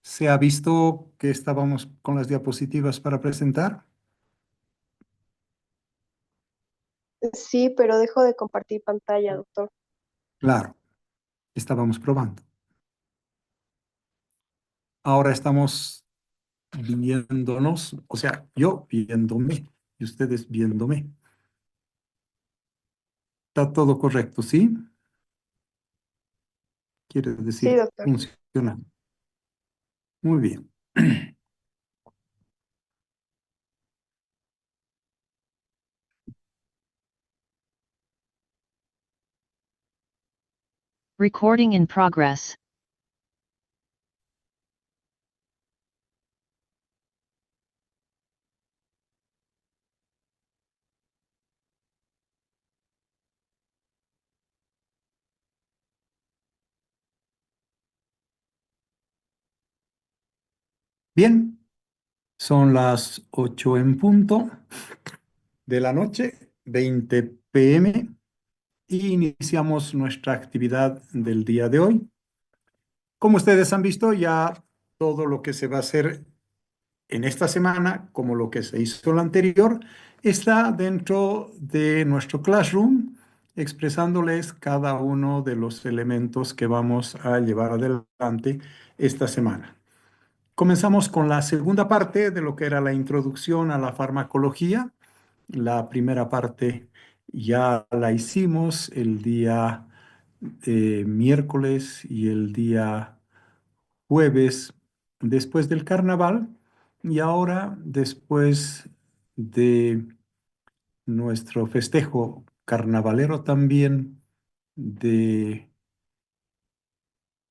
¿Se ha visto que estábamos con las diapositivas para presentar? Sí, pero dejo de compartir pantalla, doctor. Claro, estábamos probando. Ahora estamos viéndonos, o sea, yo viéndome y ustedes viéndome. Está todo correcto, ¿sí? Quiere Sí, decir, doctor. funciona. Muy bien. Recording in progress. Bien, son las 8 en punto de la noche, 20 p.m. y iniciamos nuestra actividad del día de hoy. Como ustedes han visto, ya todo lo que se va a hacer en esta semana, como lo que se hizo la anterior, está dentro de nuestro Classroom, expresándoles cada uno de los elementos que vamos a llevar adelante esta semana. Comenzamos con la segunda parte de lo que era la introducción a la farmacología. La primera parte ya la hicimos el día miércoles y el día jueves después del carnaval y ahora después de nuestro festejo carnavalero también de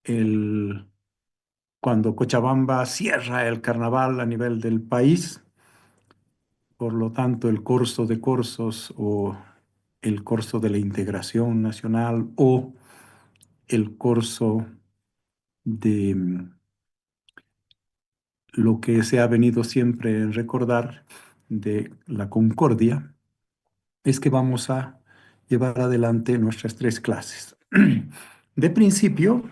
el cuando Cochabamba cierra el carnaval a nivel del país, por lo tanto el curso de cursos o el curso de la integración nacional o el curso de lo que se ha venido siempre en recordar de la concordia es que vamos a llevar adelante nuestras tres clases. De principio,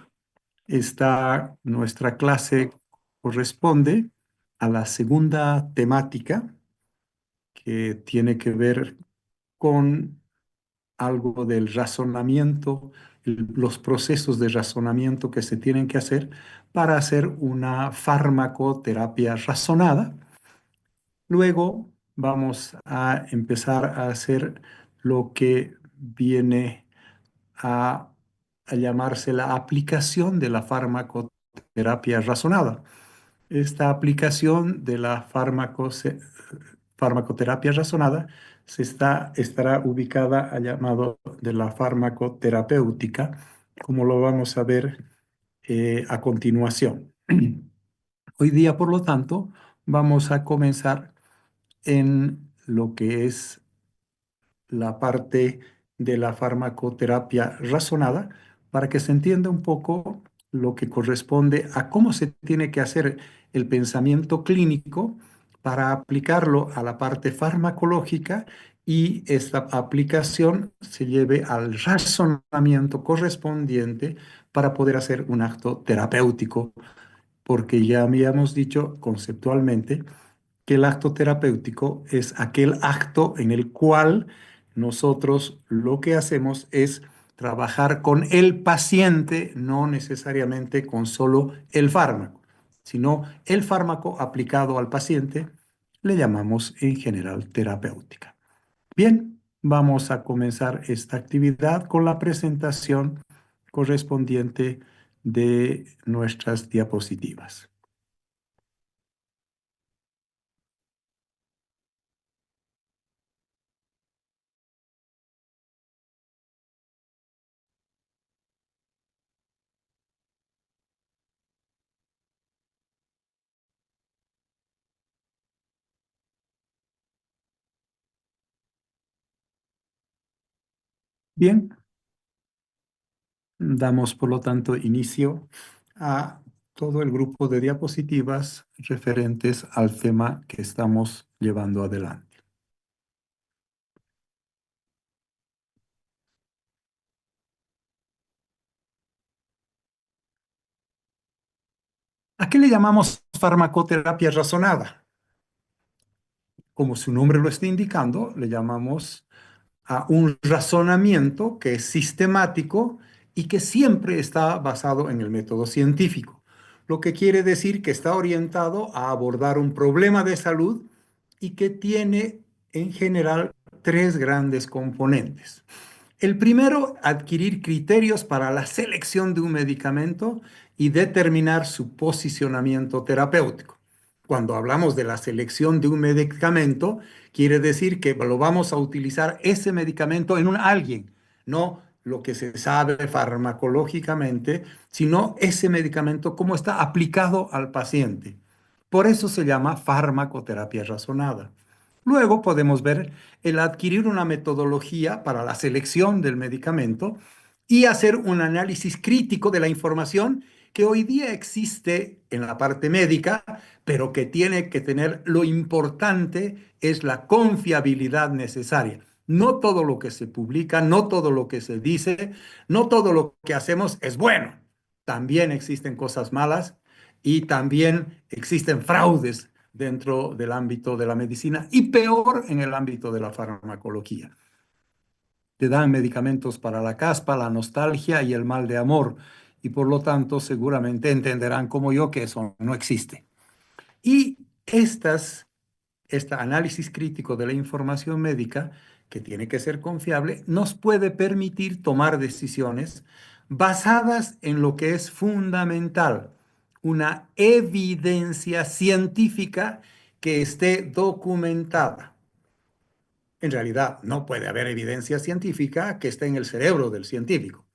esta nuestra clase corresponde a la segunda temática que tiene que ver con algo del razonamiento, los procesos de razonamiento que se tienen que hacer para hacer una farmacoterapia razonada. Luego vamos a empezar a hacer lo que viene a, a llamarse la aplicación de la farmacoterapia razonada. Esta aplicación de la farmacoterapia razonada estará ubicada al llamado de la farmacoterapéutica, como lo vamos a ver a continuación. Hoy día, por lo tanto, vamos a comenzar en lo que es la parte de la farmacoterapia razonada para que se entienda un poco lo que corresponde a cómo se tiene que hacer el pensamiento clínico para aplicarlo a la parte farmacológica y esta aplicación se lleve al razonamiento correspondiente para poder hacer un acto terapéutico, porque ya habíamos dicho conceptualmente que el acto terapéutico es aquel acto en el cual nosotros lo que hacemos es trabajar con el paciente, no necesariamente con solo el fármaco, sino el fármaco aplicado al paciente, le llamamos en general terapéutica. Bien, vamos a comenzar esta actividad con la presentación correspondiente de nuestras diapositivas. Bien, damos, por lo tanto, inicio a todo el grupo de diapositivas referentes al tema que estamos llevando adelante. ¿A qué le llamamos farmacoterapia razonada? Como su nombre lo está indicando, le llamamos a un razonamiento que es sistemático y que siempre está basado en el método científico, lo que quiere decir que está orientado a abordar un problema de salud y que tiene en general tres grandes componentes. El primero, adquirir criterios para la selección de un medicamento y determinar su posicionamiento terapéutico. Cuando hablamos de la selección de un medicamento, quiere decir que lo vamos a utilizar ese medicamento en un alguien, no lo que se sabe farmacológicamente, sino ese medicamento cómo está aplicado al paciente. Por eso se llama farmacoterapia razonada. Luego podemos ver el adquirir una metodología para la selección del medicamento y hacer un análisis crítico de la información que hoy día existe en la parte médica, pero que tiene que tener lo importante es la confiabilidad necesaria. No todo lo que se publica, no todo lo que se dice, no todo lo que hacemos es bueno. También existen cosas malas y también existen fraudes dentro del ámbito de la medicina y peor en el ámbito de la farmacología. Te dan medicamentos para la caspa, la nostalgia y el mal de amor y por lo tanto seguramente entenderán como yo que eso no existe. Y este análisis crítico de la información médica, que tiene que ser confiable, nos puede permitir tomar decisiones basadas en lo que es fundamental, una evidencia científica que esté documentada. En realidad, no puede haber evidencia científica que esté en el cerebro del científico.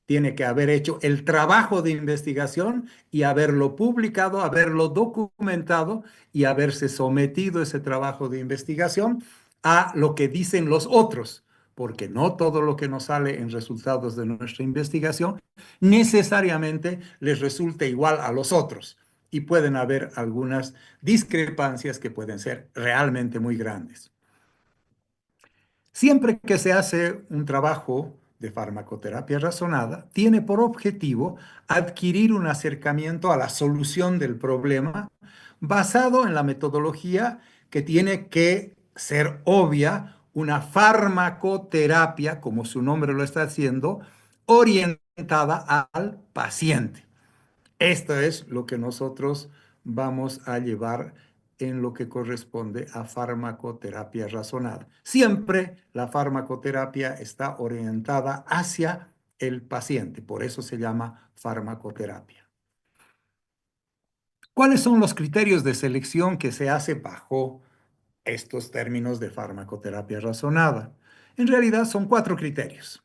Tiene que haber hecho el trabajo de investigación y haberlo publicado, haberlo documentado y haberse sometido ese trabajo de investigación a lo que dicen los otros, porque no todo lo que nos sale en resultados de nuestra investigación necesariamente les resulta igual a los otros y pueden haber algunas discrepancias que pueden ser realmente muy grandes. Siempre que se hace un trabajo de farmacoterapia razonada, tiene por objetivo adquirir un acercamiento a la solución del problema basado en la metodología que tiene que ser obvia, una farmacoterapia, como su nombre lo está haciendo, orientada al paciente. Esto es lo que nosotros vamos a llevar en lo que corresponde a farmacoterapia razonada. Siempre la farmacoterapia está orientada hacia el paciente, por eso se llama farmacoterapia. ¿Cuáles son los criterios de selección que se hace bajo estos términos de farmacoterapia razonada? En realidad son cuatro criterios.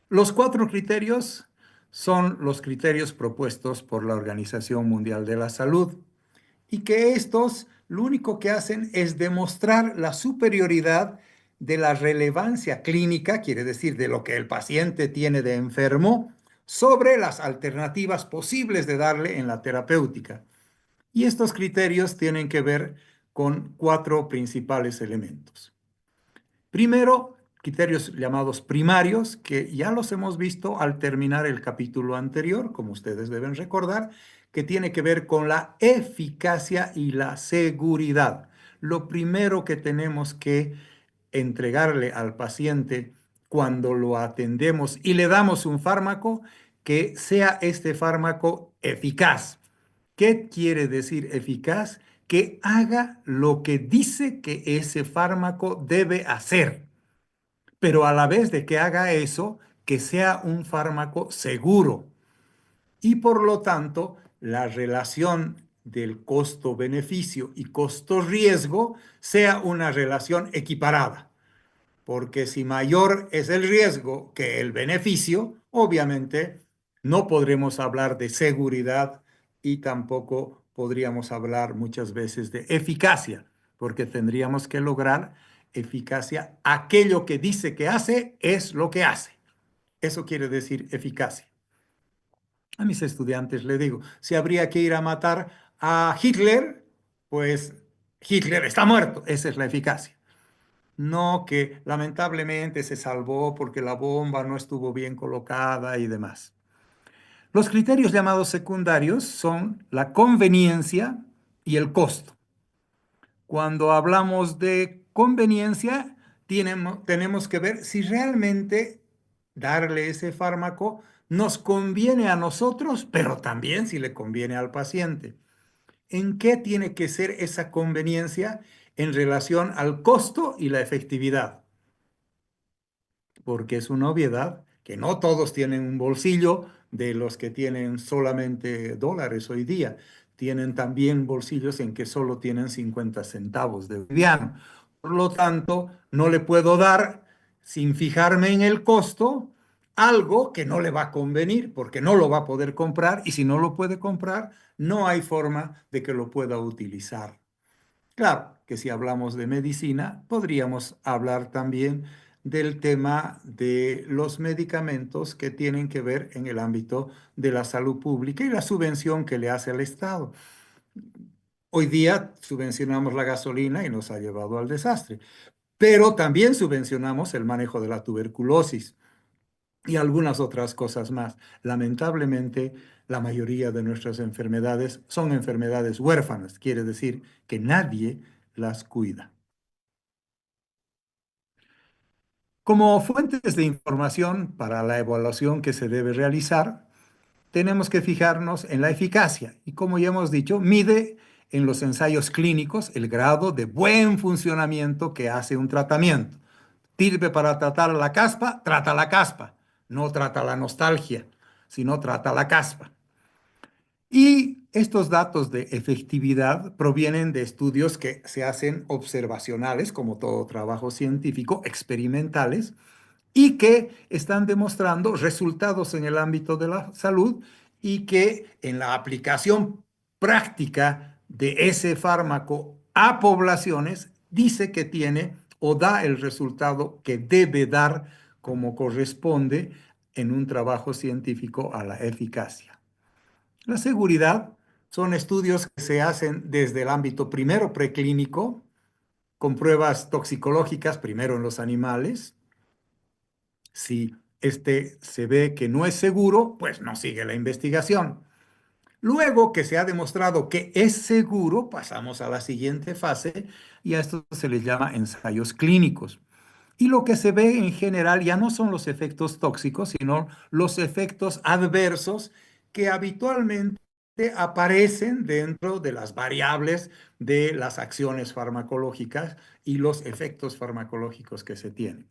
Los cuatro criterios son los criterios propuestos por la Organización Mundial de la Salud y que estos lo único que hacen es demostrar la superioridad de la relevancia clínica, quiere decir de lo que el paciente tiene de enfermo, sobre las alternativas posibles de darle en la terapéutica. Y estos criterios tienen que ver con cuatro principales elementos. Primero, criterios llamados primarios, que ya los hemos visto al terminar el capítulo anterior, como ustedes deben recordar, que tiene que ver con la eficacia y la seguridad. Lo primero que tenemos que entregarle al paciente cuando lo atendemos y le damos un fármaco, que sea este fármaco eficaz. ¿Qué quiere decir eficaz? Que haga lo que dice que ese fármaco debe hacer, pero a la vez de que haga eso, que sea un fármaco seguro. Y por lo tanto, la relación del costo-beneficio y costo-riesgo sea una relación equiparada. Porque si mayor es el riesgo que el beneficio, obviamente no podremos hablar de seguridad y tampoco podríamos hablar muchas veces de eficacia, porque tendríamos que lograr eficacia. Aquello que dice que hace es lo que hace. Eso quiere decir eficacia. A mis estudiantes les digo, si habría que ir a matar a Hitler, pues Hitler está muerto. Esa es la eficacia. No que lamentablemente se salvó porque la bomba no estuvo bien colocada y demás. Los criterios llamados secundarios son la conveniencia y el costo. Cuando hablamos de conveniencia, tenemos que ver si realmente darle ese fármaco nos conviene a nosotros, pero también si le conviene al paciente. ¿En qué tiene que ser esa conveniencia en relación al costo y la efectividad? Porque es una obviedad que no todos tienen un bolsillo de los que tienen solamente dólares hoy día. Tienen también bolsillos en que solo tienen 50 centavos de boliviano. Por lo tanto, no le puedo dar, sin fijarme en el costo, algo que no le va a convenir porque no lo va a poder comprar y si no lo puede comprar, no hay forma de que lo pueda utilizar. Claro que si hablamos de medicina, podríamos hablar también del tema de los medicamentos que tienen que ver en el ámbito de la salud pública y la subvención que le hace al Estado. Hoy día subvencionamos la gasolina y nos ha llevado al desastre, pero también subvencionamos el manejo de la tuberculosis y algunas otras cosas más. Lamentablemente, la mayoría de nuestras enfermedades son enfermedades huérfanas, quiere decir que nadie las cuida. Como fuentes de información para la evaluación que se debe realizar, tenemos que fijarnos en la eficacia y, como ya hemos dicho, mide en los ensayos clínicos el grado de buen funcionamiento que hace un tratamiento. Sirve para tratar la caspa, trata la caspa, no trata la nostalgia, sino trata la caspa. Y estos datos de efectividad provienen de estudios que se hacen observacionales, como todo trabajo científico, experimentales, y que están demostrando resultados en el ámbito de la salud y que en la aplicación práctica de ese fármaco a poblaciones dice que tiene o da el resultado que debe dar como corresponde en un trabajo científico a la eficacia. La seguridad son estudios que se hacen desde el ámbito primero preclínico, con pruebas toxicológicas primero en los animales. Si este se ve que no es seguro, pues no sigue la investigación. Luego que se ha demostrado que es seguro, pasamos a la siguiente fase y a esto se les llama ensayos clínicos. Y lo que se ve en general ya no son los efectos tóxicos, sino los efectos adversos que habitualmente aparecen dentro de las variables de las acciones farmacológicas y los efectos farmacológicos que se tienen.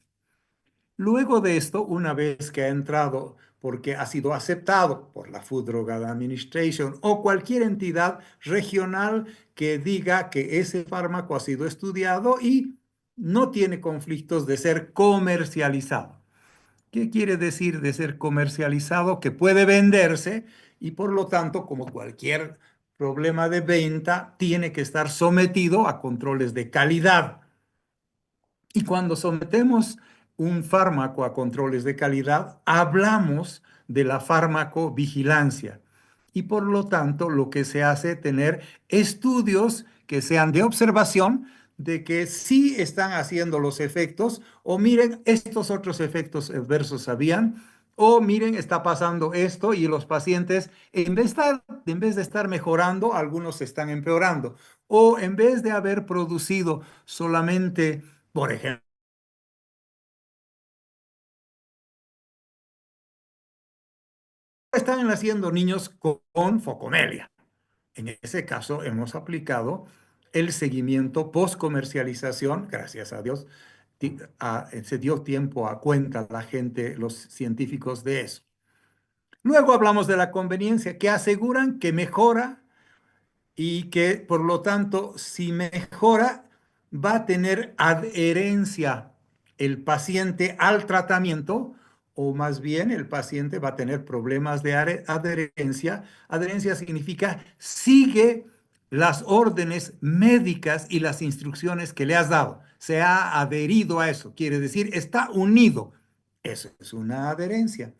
Luego de esto, una vez que ha entrado porque ha sido aceptado por la Food Drug Administration o cualquier entidad regional que diga que ese fármaco ha sido estudiado y no tiene conflictos de ser comercializado. ¿Qué quiere decir de ser comercializado? Que puede venderse y por lo tanto, como cualquier problema de venta, tiene que estar sometido a controles de calidad. Y cuando sometemos un fármaco a controles de calidad, hablamos de la farmacovigilancia. Y por lo tanto, lo que se hace es tener estudios que sean de observación de que sí están haciendo los efectos, o miren, estos otros efectos adversos habían, o miren, está pasando esto y los pacientes, en vez de estar mejorando, algunos están empeorando. O en vez de haber producido solamente, por ejemplo, están naciendo niños con focomelia. En ese caso, hemos aplicado el seguimiento post-comercialización, gracias a Dios, se dio tiempo a cuenta la gente, los científicos de eso. Luego hablamos de la conveniencia, que aseguran que mejora y que por lo tanto, si mejora, va a tener adherencia el paciente al tratamiento o más bien el paciente va a tener problemas de adherencia. Adherencia significa sigue las órdenes médicas y las instrucciones que le has dado. Se ha adherido a eso, quiere decir, está unido. Eso es una adherencia.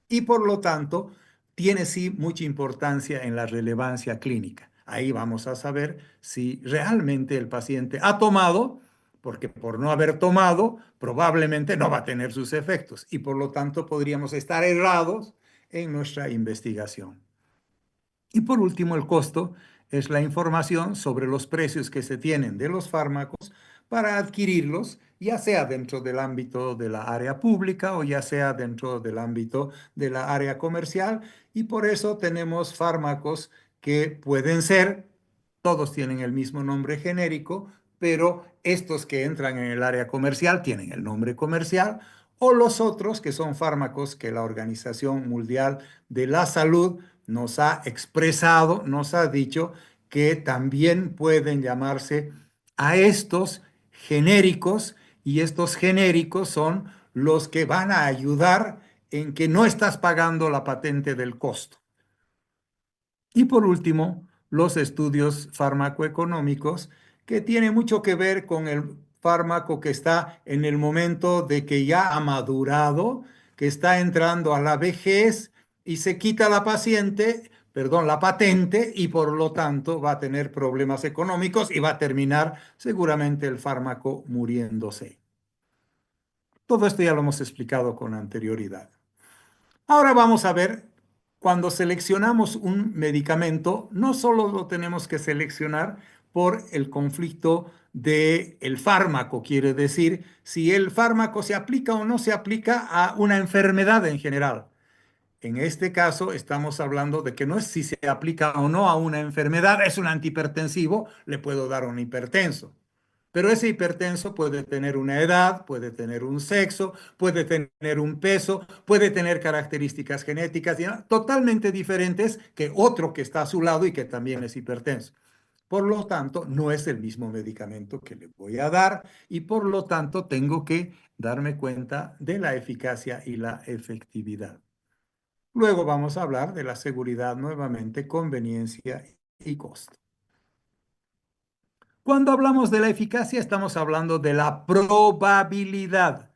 Y por lo tanto, tiene sí mucha importancia en la relevancia clínica. Ahí vamos a saber si realmente el paciente ha tomado, porque por no haber tomado, probablemente no va a tener sus efectos y por lo tanto podríamos estar errados en nuestra investigación. Y por último, el costo es la información sobre los precios que se tienen de los fármacos para adquirirlos, ya sea dentro del ámbito de la área pública o ya sea dentro del ámbito de la área comercial. Y por eso tenemos fármacos que pueden ser, todos tienen el mismo nombre genérico, pero estos que entran en el área comercial tienen el nombre comercial, o los otros que son fármacos que la Organización Mundial de la Salud nos ha expresado, nos ha dicho que también pueden llamarse a estos genéricos, y estos genéricos son los que van a ayudar en que no estás pagando la patente del costo. Y por último, los estudios farmacoeconómicos, que tiene mucho que ver con el fármaco que está en el momento de que ya ha madurado, que está entrando a la vejez y se quita la la patente, y por lo tanto va a tener problemas económicos y va a terminar seguramente el fármaco muriéndose. Todo esto ya lo hemos explicado con anterioridad. Ahora vamos a ver, cuando seleccionamos un medicamento, no solo lo tenemos que seleccionar por el conflicto del fármaco, quiere decir, si el fármaco se aplica o no se aplica a una enfermedad en general. En este caso estamos hablando de que no es si se aplica o no a una enfermedad, es un antihipertensivo, le puedo dar un hipertenso. Pero ese hipertenso puede tener una edad, puede tener un sexo, puede tener un peso, puede tener características genéticas totalmente diferentes que otro que está a su lado y que también es hipertenso. Por lo tanto, no es el mismo medicamento que le voy a dar, y por lo tanto tengo que darme cuenta de la eficacia y la efectividad. Luego vamos a hablar de la seguridad nuevamente, conveniencia y costo. Cuando hablamos de la eficacia, estamos hablando de la probabilidad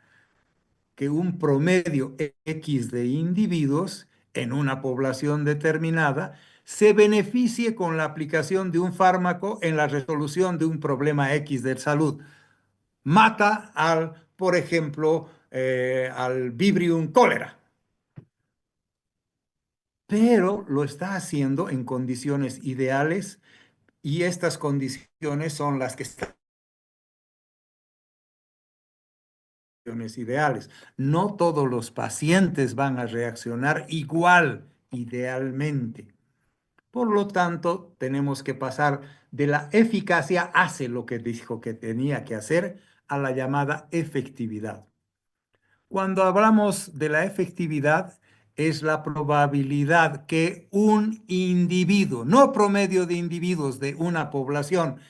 que un promedio X de individuos en una población determinada se beneficie con la aplicación de un fármaco en la resolución de un problema X de salud. Mata por ejemplo, al Vibrio cólera, pero lo está haciendo en condiciones ideales, y estas condiciones son las que están ideales. No todos los pacientes van a reaccionar igual, idealmente. Por lo tanto, tenemos que pasar de la eficacia, hace lo que dijo que tenía que hacer, a la llamada efectividad. Cuando hablamos de la efectividad, es la probabilidad que un individuo, no promedio de individuos de una población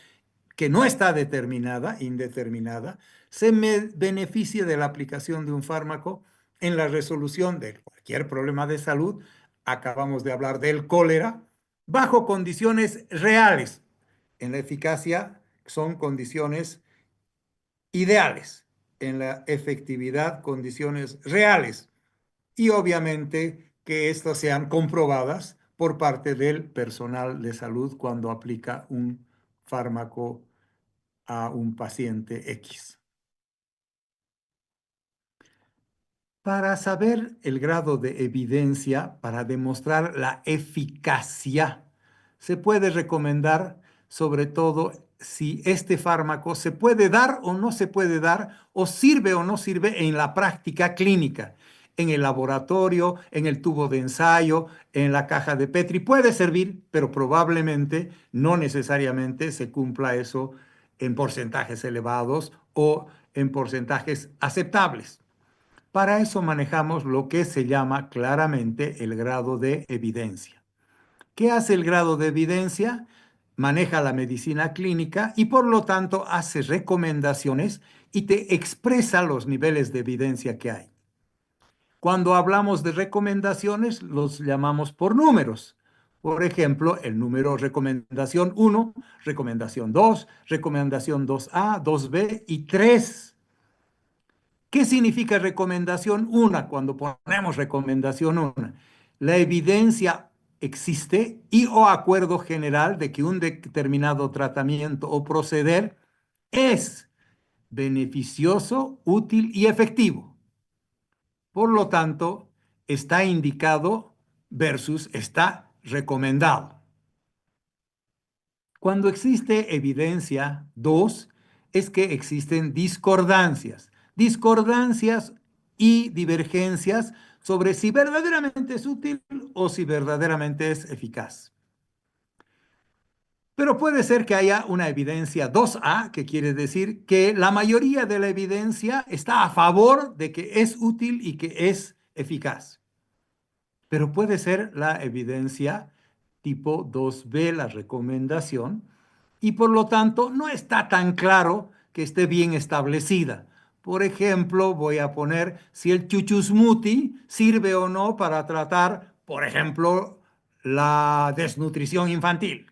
que no está determinada, indeterminada, se beneficie de la aplicación de un fármaco en la resolución de cualquier problema de salud. Acabamos de hablar del cólera, bajo condiciones reales. En la eficacia son condiciones ideales, en la efectividad condiciones reales, y obviamente que estas sean comprobadas por parte del personal de salud cuando aplica un fármaco a un paciente X. Para saber el grado de evidencia, para demostrar la eficacia, se puede recomendar sobre todo si este fármaco se puede dar o no se puede dar, o sirve o no sirve en la práctica clínica, en el laboratorio, en el tubo de ensayo, en la caja de Petri. Puede servir, pero probablemente no necesariamente se cumpla eso en porcentajes elevados o en porcentajes aceptables. Para eso manejamos lo que se llama claramente el grado de evidencia. ¿Qué hace el grado de evidencia? Maneja la medicina clínica y por lo tanto hace recomendaciones y te expresa los niveles de evidencia que hay. Cuando hablamos de recomendaciones, los llamamos por números. Por ejemplo, el número recomendación 1, recomendación 2, recomendación 2A, 2B y 3. ¿Qué significa recomendación 1 cuando ponemos recomendación 1? La evidencia existe y o acuerdo general de que un determinado tratamiento o proceder es beneficioso, útil y efectivo. Por lo tanto, está indicado versus está recomendado. Cuando existe evidencia, dos, es que existen discordancias. Discordancias y divergencias sobre si verdaderamente es útil o si verdaderamente es eficaz. Pero puede ser que haya una evidencia 2A, que quiere decir que la mayoría de la evidencia está a favor de que es útil y que es eficaz. Pero puede ser la evidencia tipo 2B, la recomendación, y por lo tanto no está tan claro que esté bien establecida. Por ejemplo, voy a poner si el chuchusmuti sirve o no para tratar, por ejemplo, la desnutrición infantil.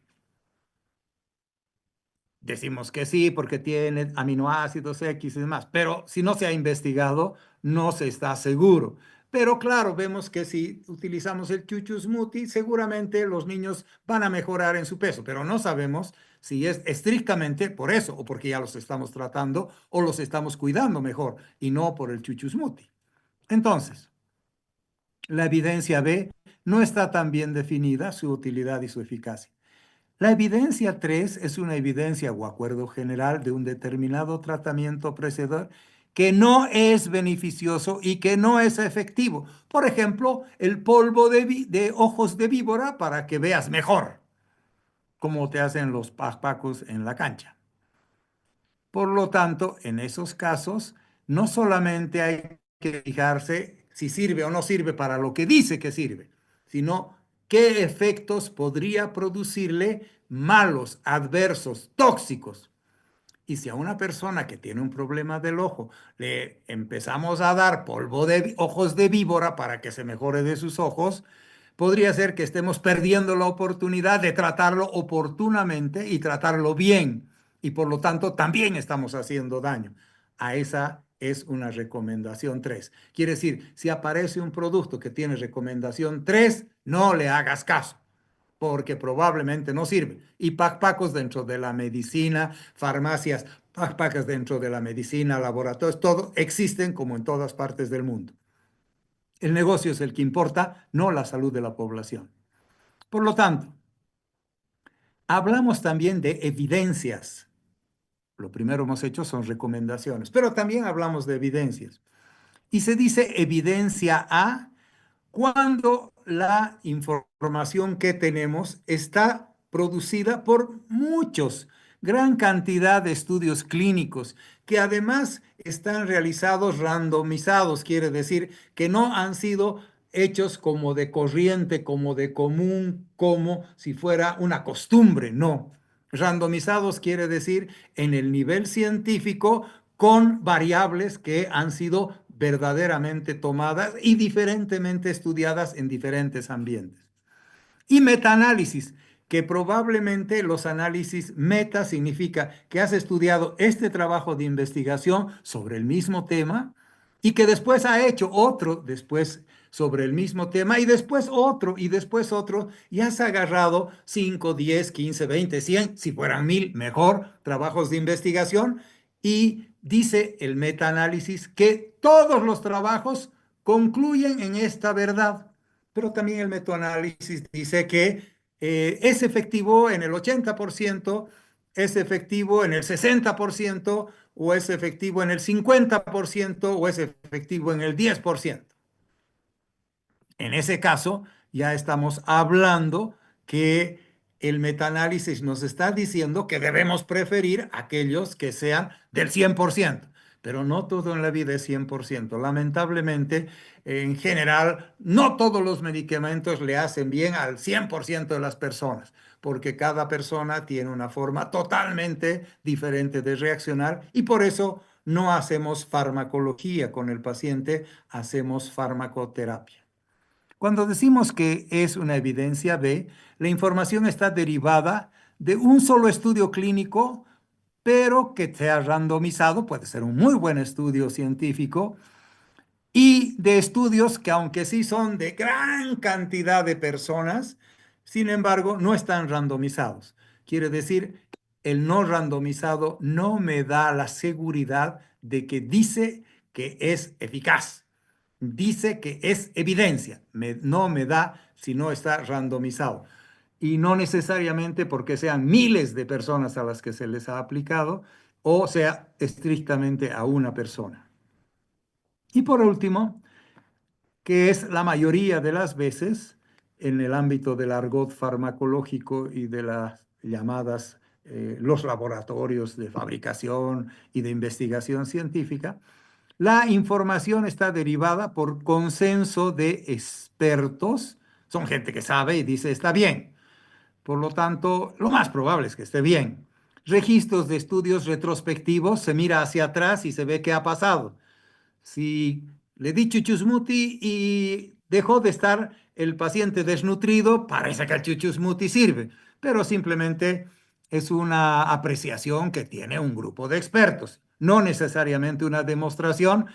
Decimos que sí porque tiene aminoácidos X y demás, pero si no se ha investigado, no se está seguro. Pero claro, vemos que si utilizamos el chuchu smoothie, seguramente los niños van a mejorar en su peso, pero no sabemos si es estrictamente por eso o porque ya los estamos tratando o los estamos cuidando mejor y no por el chuchu smoothie. Entonces, la evidencia B no está tan bien definida, su utilidad y su eficacia. La evidencia 3 es una evidencia o acuerdo general de un determinado tratamiento precedente que no es beneficioso y que no es efectivo. Por ejemplo, el polvo de ojos de víbora para que veas mejor, como te hacen los pacos en la cancha. Por lo tanto, en esos casos, no solamente hay que fijarse si sirve o no sirve para lo que dice que sirve, sino qué efectos podría producirle malos, adversos, tóxicos. Y si a una persona que tiene un problema del ojo le empezamos a dar polvo de ojos de víbora para que se mejore de sus ojos, podría ser que estemos perdiendo la oportunidad de tratarlo oportunamente y tratarlo bien. Y por lo tanto también estamos haciendo daño. A esa es una recomendación 3. Quiere decir, si aparece un producto que tiene recomendación 3, no le hagas caso porque probablemente no sirve. Y pacpacos dentro de la medicina, farmacias, pacpacas dentro de la medicina, laboratorios, todo existen como en todas partes del mundo. El negocio es el que importa, no la salud de la población. Por lo tanto, hablamos también de evidencias. Lo primero hemos hecho son recomendaciones, pero también hablamos de evidencias. Y se dice evidencia A cuando la información que tenemos está producida por gran cantidad de estudios clínicos que además están realizados randomizados, quiere decir que no han sido hechos como de corriente, como de común, como si fuera una costumbre, no. Randomizados quiere decir en el nivel científico con variables que han sido verdaderamente tomadas y diferentemente estudiadas en diferentes ambientes. Y metaanálisis, que probablemente los análisis meta significa que has estudiado este trabajo de investigación sobre el mismo tema y que después ha hecho otro después sobre el mismo tema y después otro y después otro y has agarrado 5, 10, 15, 20, 100, si fueran 1000, mejor, trabajos de investigación y dice el metaanálisis que todos los trabajos concluyen en esta verdad. Pero también el metaanálisis dice que es efectivo en el 80%, es efectivo en el 60%, o es efectivo en el 50%, o es efectivo en el 10%. En ese caso, ya estamos hablando que el metaanálisis nos está diciendo que debemos preferir aquellos que sean del 100%, pero no todo en la vida es 100%. Lamentablemente, en general, no todos los medicamentos le hacen bien al 100% de las personas, porque cada persona tiene una forma totalmente diferente de reaccionar y por eso no hacemos farmacología con el paciente, hacemos farmacoterapia. Cuando decimos que es una evidencia B, la información está derivada de un solo estudio clínico, pero que sea randomizado, puede ser un muy buen estudio científico, y de estudios que aunque sí son de gran cantidad de personas, sin embargo, no están randomizados. Quiere decir, el no randomizado no me da la seguridad de que dice que es eficaz, dice que es evidencia, no me da si no está randomizado. Y no necesariamente porque sean miles de personas a las que se les ha aplicado o sea estrictamente a una persona. Y por último, que es la mayoría de las veces en el ámbito del argot farmacológico y de las llamadas los laboratorios de fabricación y de investigación científica, la información está derivada por consenso de expertos. Son gente que sabe y dice está bien. Por lo tanto, lo más probable es que esté bien. Registros de estudios retrospectivos, se mira hacia atrás y se ve qué ha pasado. Si le di chuchusmuti y dejó de estar el paciente desnutrido, parece que el chuchusmuti sirve, pero simplemente es una apreciación que tiene un grupo de expertos, no necesariamente una demostración,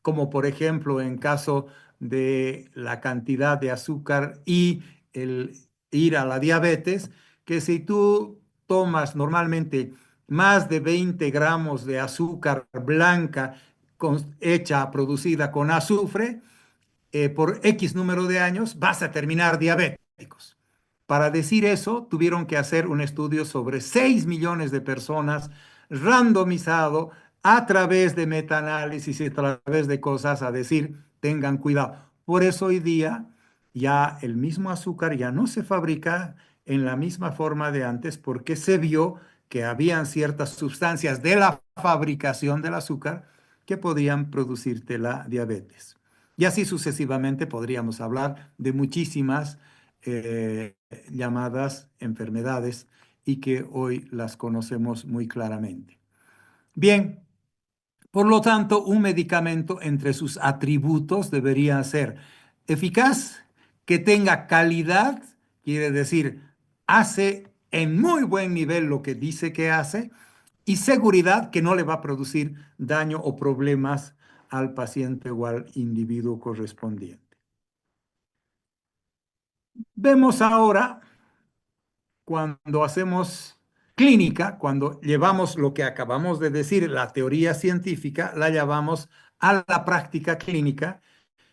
como por ejemplo en caso de la cantidad de azúcar y el ir a la diabetes, que si tú tomas normalmente más de 20 gramos de azúcar blanca hecha, producida con azufre, por X número de años, vas a terminar diabéticos. Para decir eso, tuvieron que hacer un estudio sobre 6 millones de personas, randomizado, a través de metaanálisis y a través de cosas a decir, tengan cuidado. Por eso hoy día ya el mismo azúcar ya no se fabrica en la misma forma de antes porque se vio que habían ciertas sustancias de la fabricación del azúcar que podían producirte la diabetes. Y así sucesivamente podríamos hablar de muchísimas llamadas enfermedades y que hoy las conocemos muy claramente. Bien, por lo tanto, un medicamento entre sus atributos debería ser eficaz, que tenga calidad, quiere decir, hace en muy buen nivel lo que dice que hace, y seguridad, que no le va a producir daño o problemas al paciente o al individuo correspondiente. Vemos ahora cuando hacemos clínica, cuando llevamos lo que acabamos de decir, la teoría científica, la llevamos a la práctica clínica,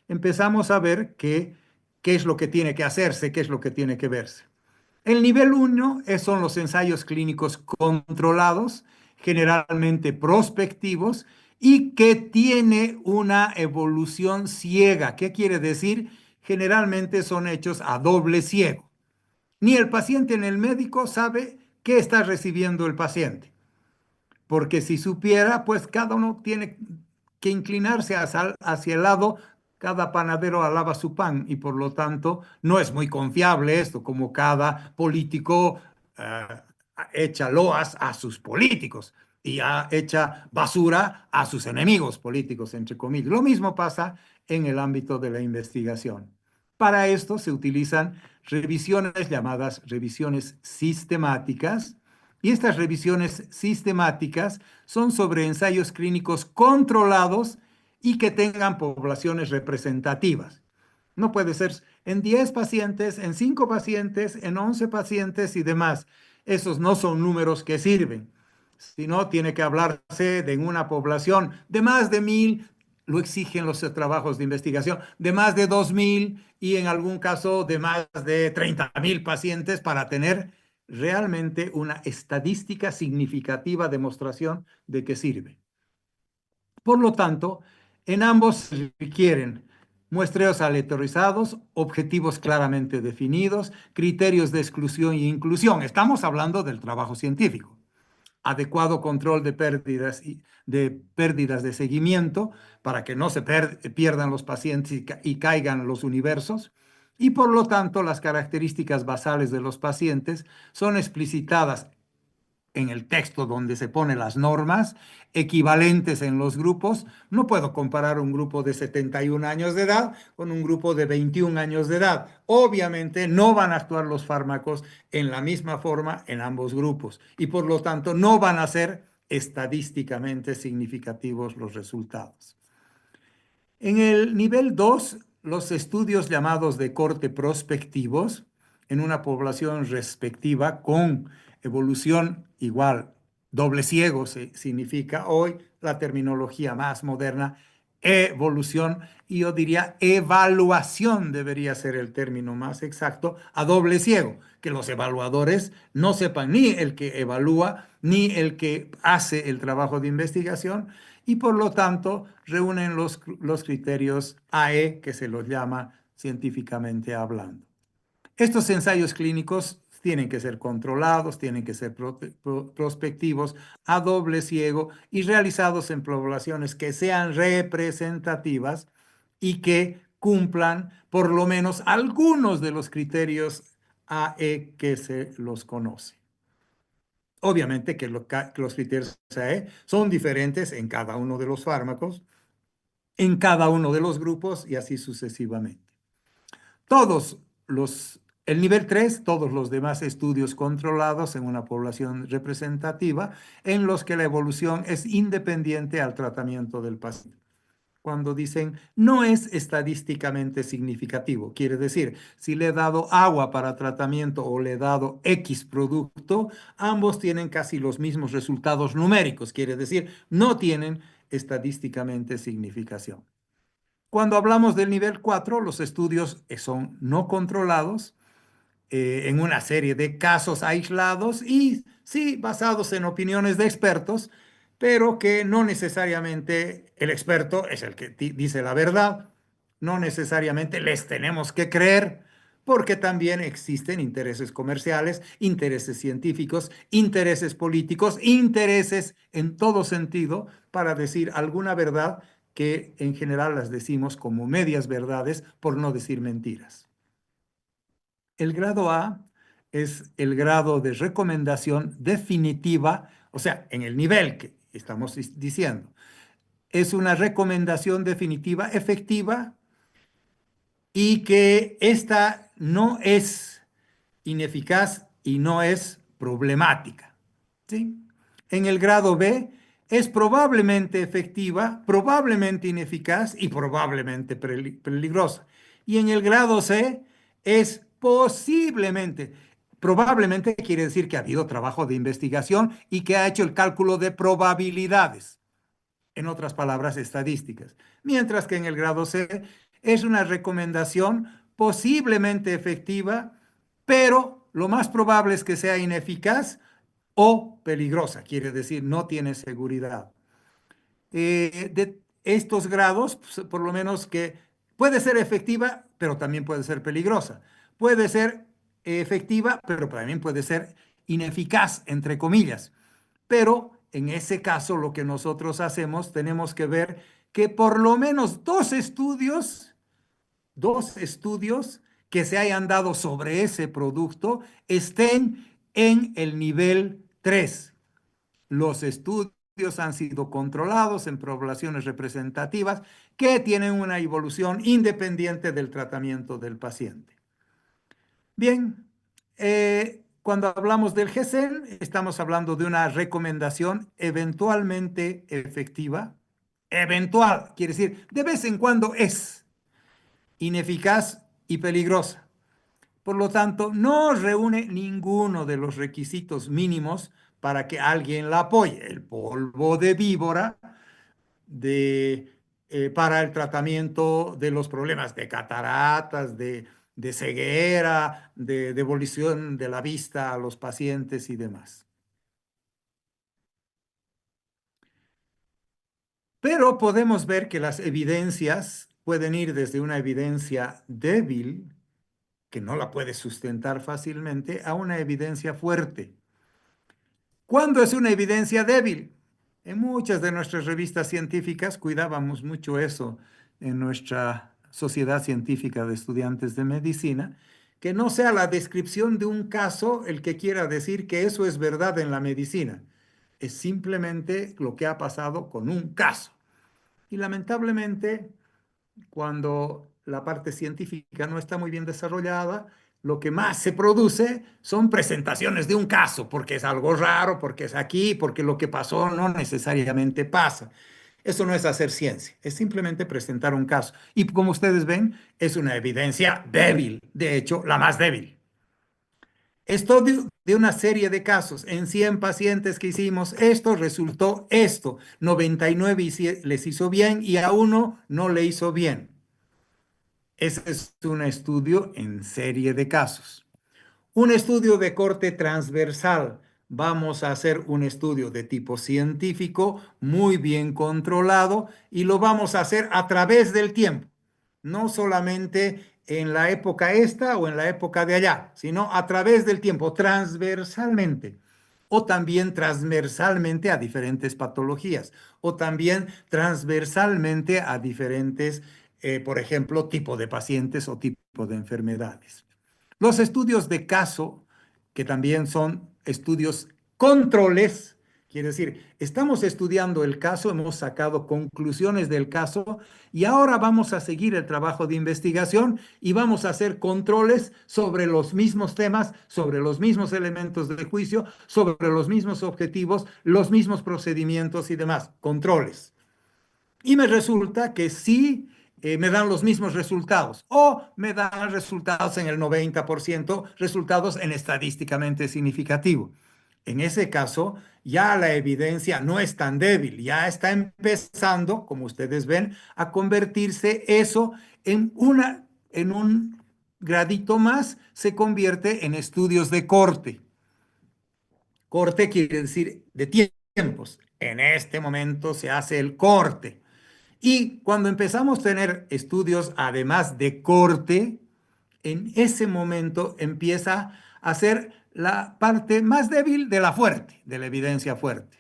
empezamos a ver qué es lo que tiene que hacerse, qué es lo que tiene que verse. El nivel 1 son los ensayos clínicos controlados, generalmente prospectivos, y que tiene una evolución ciega. ¿Qué quiere decir? Generalmente son hechos a doble ciego. Ni el paciente ni el médico sabe qué está recibiendo el paciente. Porque si supiera, pues cada uno tiene que inclinarse hacia el lado, cada panadero alaba su pan y por lo tanto no es muy confiable esto, como cada político eh, echa loas a sus políticos y echa basura a sus enemigos políticos, entre comillas. Lo mismo pasa en el ámbito de la investigación. Para esto se utilizan revisiones llamadas revisiones sistemáticas, y estas revisiones sistemáticas son sobre ensayos clínicos controlados y que tengan poblaciones representativas. No puede ser en 10 pacientes, en 5 pacientes, en 11 pacientes y demás. Esos no son números que sirven, sino tiene que hablarse de una población de más de 1,000, lo exigen los trabajos de investigación, de más de 2,000 y en algún caso de más de 30,000 pacientes para tener realmente una estadística significativa demostración de que sirve. Por lo tanto, en ambos se requieren muestreos aleatorizados, objetivos claramente definidos, criterios de exclusión e inclusión. Estamos hablando del trabajo científico. Adecuado control de pérdidas de seguimiento para que no se pierdan los pacientes y caigan los universos. Y por lo tanto, las características basales de los pacientes son explicitadas en el texto donde se ponen las normas, equivalentes en los grupos. No puedo comparar un grupo de 71 años de edad con un grupo de 21 años de edad. Obviamente no van a actuar los fármacos en la misma forma en ambos grupos y por lo tanto no van a ser estadísticamente significativos los resultados. En el nivel 2, los estudios llamados de corte prospectivos en una población respectiva con evolución igual, doble ciego significa hoy la terminología más moderna, evolución, y yo diría evaluación debería ser el término más exacto, a doble ciego, que los evaluadores no sepan ni el que evalúa ni el que hace el trabajo de investigación y por lo tanto reúnen los criterios AE, que se los llama científicamente hablando. Estos ensayos clínicos tienen que ser controlados, tienen que ser prospectivos, a doble ciego y realizados en poblaciones que sean representativas y que cumplan por lo menos algunos de los criterios AE que se los conoce. Obviamente que los criterios AE son diferentes en cada uno de los fármacos, en cada uno de los grupos y así sucesivamente. El nivel 3, todos los demás estudios controlados en una población representativa en los que la evolución es independiente al tratamiento del paciente. Cuando dicen no es estadísticamente significativo, quiere decir, si le he dado agua para tratamiento o le he dado X producto, ambos tienen casi los mismos resultados numéricos, quiere decir, no tienen estadísticamente significación. Cuando hablamos del nivel 4, los estudios son no controlados en una serie de casos aislados y sí basados en opiniones de expertos, pero que no necesariamente el experto es el que dice la verdad, no necesariamente les tenemos que creer, porque también existen intereses comerciales, intereses científicos, intereses políticos, intereses en todo sentido para decir alguna verdad que en general las decimos como medias verdades, por no decir mentiras. El grado A es el grado de recomendación definitiva, o sea, en el nivel que estamos diciendo. Es una recomendación definitiva efectiva y que esta no es ineficaz y no es problemática, ¿sí? En el grado B es probablemente efectiva, probablemente ineficaz y probablemente peligrosa. Y en el grado C es posiblemente, probablemente quiere decir que ha habido trabajo de investigación y que ha hecho el cálculo de probabilidades, en otras palabras, estadísticas. Mientras que en el grado C es una recomendación posiblemente efectiva, pero lo más probable es que sea ineficaz o peligrosa, quiere decir, no tiene seguridad. De estos grados, pues, por lo menos que puede ser efectiva, pero también puede ser peligrosa. Puede ser efectiva, pero también puede ser ineficaz, entre comillas. Pero en ese caso, lo que nosotros hacemos, tenemos que ver que por lo menos dos estudios que se hayan dado sobre ese producto estén en el nivel 3. Los estudios han sido controlados en poblaciones representativas que tienen una evolución independiente del tratamiento del paciente. Bien, cuando hablamos del GESEN, estamos hablando de una recomendación eventualmente efectiva. Eventual, quiere decir, de vez en cuando es ineficaz y peligrosa. Por lo tanto, no reúne ninguno de los requisitos mínimos para que alguien la apoye. El polvo de víbora para el tratamiento de los problemas de cataratas, de ceguera, de devolución de la vista a los pacientes y demás. Pero podemos ver que las evidencias pueden ir desde una evidencia débil, que no la puede sustentar fácilmente, a una evidencia fuerte. ¿Cuándo es una evidencia débil? En muchas de nuestras revistas científicas cuidábamos mucho eso en nuestra Sociedad Científica de Estudiantes de Medicina, que no sea la descripción de un caso el que quiera decir que eso es verdad en la medicina. Es simplemente lo que ha pasado con un caso. Y lamentablemente, cuando la parte científica no está muy bien desarrollada, lo que más se produce son presentaciones de un caso, porque es algo raro, porque es aquí, porque lo que pasó no necesariamente pasa. Eso no es hacer ciencia, es simplemente presentar un caso. Y como ustedes ven, es una evidencia débil, de hecho, la más débil. Estudio de una serie de casos. En 100 pacientes que hicimos esto, resultó esto. 99 les hizo bien y a uno no le hizo bien. Ese es un estudio en serie de casos. Un estudio de corte transversal. Vamos a hacer un estudio de tipo científico muy bien controlado y lo vamos a hacer a través del tiempo. No solamente en la época esta o en la época de allá, sino a través del tiempo, transversalmente. O también transversalmente a diferentes patologías. O también transversalmente a diferentes, por ejemplo, tipo de pacientes o tipo de enfermedades. Los estudios de caso, que también son estudios controles, quiere decir, estamos estudiando el caso, hemos sacado conclusiones del caso y ahora vamos a seguir el trabajo de investigación y vamos a hacer controles sobre los mismos temas, sobre los mismos elementos de juicio, sobre los mismos objetivos, los mismos procedimientos y demás, controles. Y me resulta que sí me dan los mismos resultados o me dan resultados en el 90%, resultados en estadísticamente significativo. En ese caso, ya la evidencia no es tan débil, ya está empezando, como ustedes ven, a convertirse eso en un gradito más, se convierte en estudios de corte. Corte quiere decir de tiempos. En este momento se hace el corte. Y cuando empezamos a tener estudios, además de corte, en ese momento empieza a ser la parte más débil de la fuerte, de la evidencia fuerte.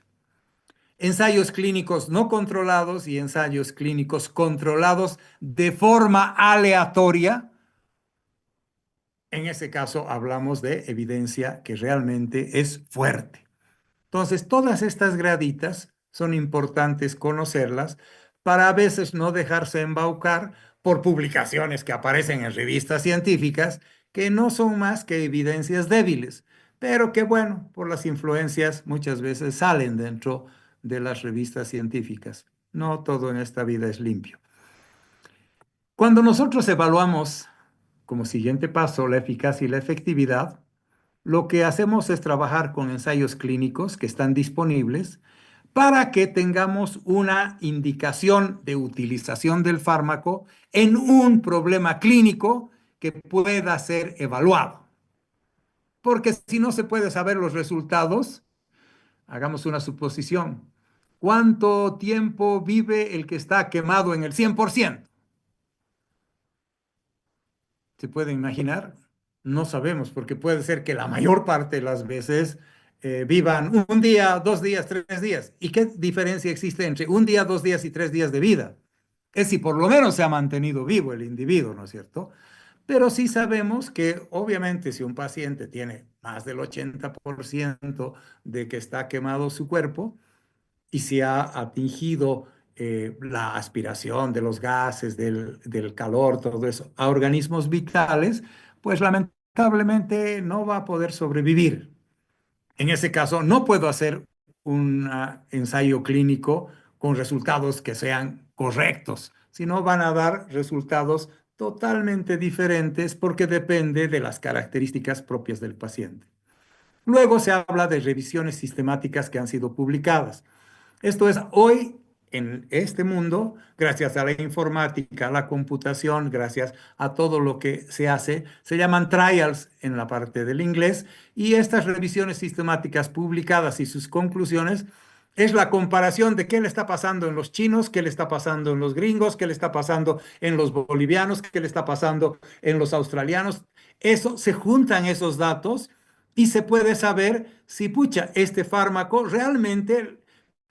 Ensayos clínicos no controlados y ensayos clínicos controlados de forma aleatoria. En ese caso hablamos de evidencia que realmente es fuerte. Entonces, todas estas graditas son importantes conocerlas para a veces no dejarse embaucar por publicaciones que aparecen en revistas científicas que no son más que evidencias débiles, pero que, bueno, por las influencias muchas veces salen dentro de las revistas científicas. No todo en esta vida es limpio. Cuando nosotros evaluamos como siguiente paso la eficacia y la efectividad, lo que hacemos es trabajar con ensayos clínicos que están disponibles para que tengamos una indicación de utilización del fármaco en un problema clínico que pueda ser evaluado. Porque si no se puede saber los resultados, hagamos una suposición. ¿Cuánto tiempo vive el que está quemado en el 100%? ¿Se puede imaginar? No sabemos, porque puede ser que la mayor parte de las veces vivan un día, 2 días, 3 días. ¿Y qué diferencia existe entre un día, 2 días y 3 días de vida? Es si por lo menos se ha mantenido vivo el individuo, ¿no es cierto? Pero sí sabemos que obviamente si un paciente tiene más del 80% de que está quemado su cuerpo, y se ha atingido la aspiración de los gases, del calor, todo eso, a organismos vitales, pues lamentablemente no va a poder sobrevivir. En ese caso, no puedo hacer un ensayo clínico con resultados que sean correctos, sino van a dar resultados totalmente diferentes porque depende de las características propias del paciente. Luego se habla de revisiones sistemáticas que han sido publicadas. Esto es hoy en este mundo, gracias a la informática, a la computación, gracias a todo lo que se hace, se llaman trials en la parte del inglés, y estas revisiones sistemáticas publicadas y sus conclusiones es la comparación de qué le está pasando en los chinos, qué le está pasando en los gringos, qué le está pasando en los bolivianos, qué le está pasando en los australianos. Eso, se juntan esos datos y se puede saber si, pucha, este fármaco realmente,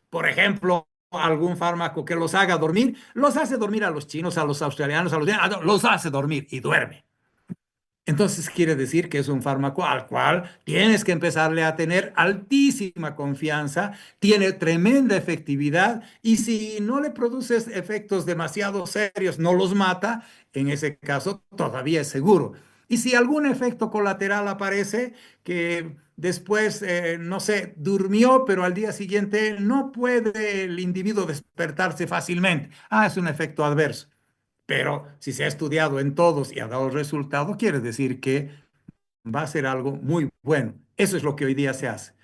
por ejemplo, algún fármaco que los haga dormir, los hace dormir a los chinos, a los australianos, los hace dormir y duerme. Entonces quiere decir que es un fármaco al cual tienes que empezarle a tener altísima confianza, tiene tremenda efectividad y si no le produces efectos demasiado serios, no los mata, en ese caso todavía es seguro. Y si algún efecto colateral aparece, que después, no sé, durmió, pero al día siguiente no puede el individuo despertarse fácilmente. Es un efecto adverso. Pero si se ha estudiado en todos y ha dado resultado, quiere decir que va a ser algo muy bueno. Eso es lo que hoy día se hace.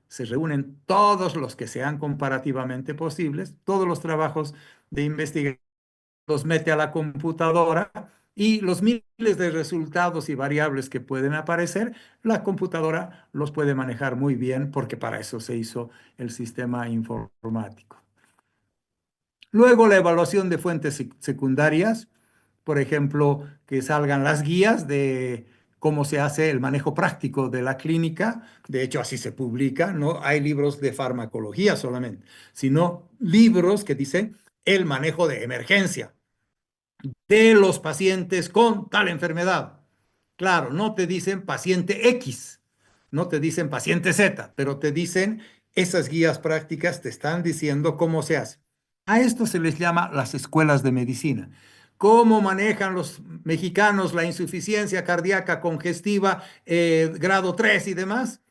Se reúnen todos los que sean comparativamente posibles, todos los trabajos de investigación, los mete a la computadora y los miles de resultados y variables que pueden aparecer, la computadora los puede manejar muy bien porque para eso se hizo el sistema informático. Luego la evaluación de fuentes secundarias, por ejemplo, que salgan las guías de cómo se hace el manejo práctico de la clínica. De hecho, así se publica, no hay libros de farmacología solamente, sino libros que dicen el manejo de emergencia de los pacientes con tal enfermedad. Claro, no te dicen paciente X, no te dicen paciente Z, pero te dicen esas guías prácticas, te están diciendo cómo se hace. A esto se les llama las escuelas de medicina. ¿Cómo manejan los mexicanos la insuficiencia cardíaca congestiva, grado 3 y demás?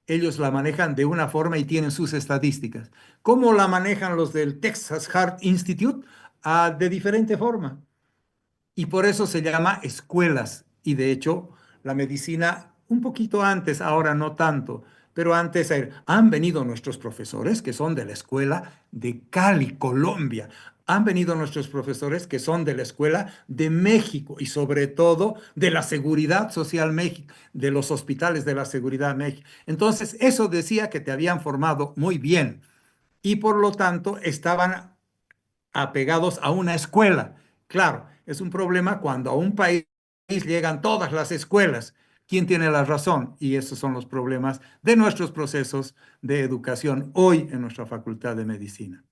Ellos la manejan de una forma y tienen sus estadísticas. ¿Cómo la manejan los del Texas Heart Institute? De diferente forma. Y por eso se llama escuelas. Y de hecho, la medicina un poquito antes, ahora no tanto, pero antes han venido nuestros profesores que son de la escuela de Cali, Colombia. Han venido nuestros profesores que son de la escuela de México y sobre todo de la Seguridad Social México, de los hospitales de la Seguridad México. Entonces, eso decía que te habían formado muy bien y por lo tanto estaban apegados a una escuela. Claro, es un problema cuando a un país llegan todas las escuelas. ¿Quién tiene la razón? Y esos son los problemas de nuestros procesos de educación hoy en nuestra Facultad de Medicina.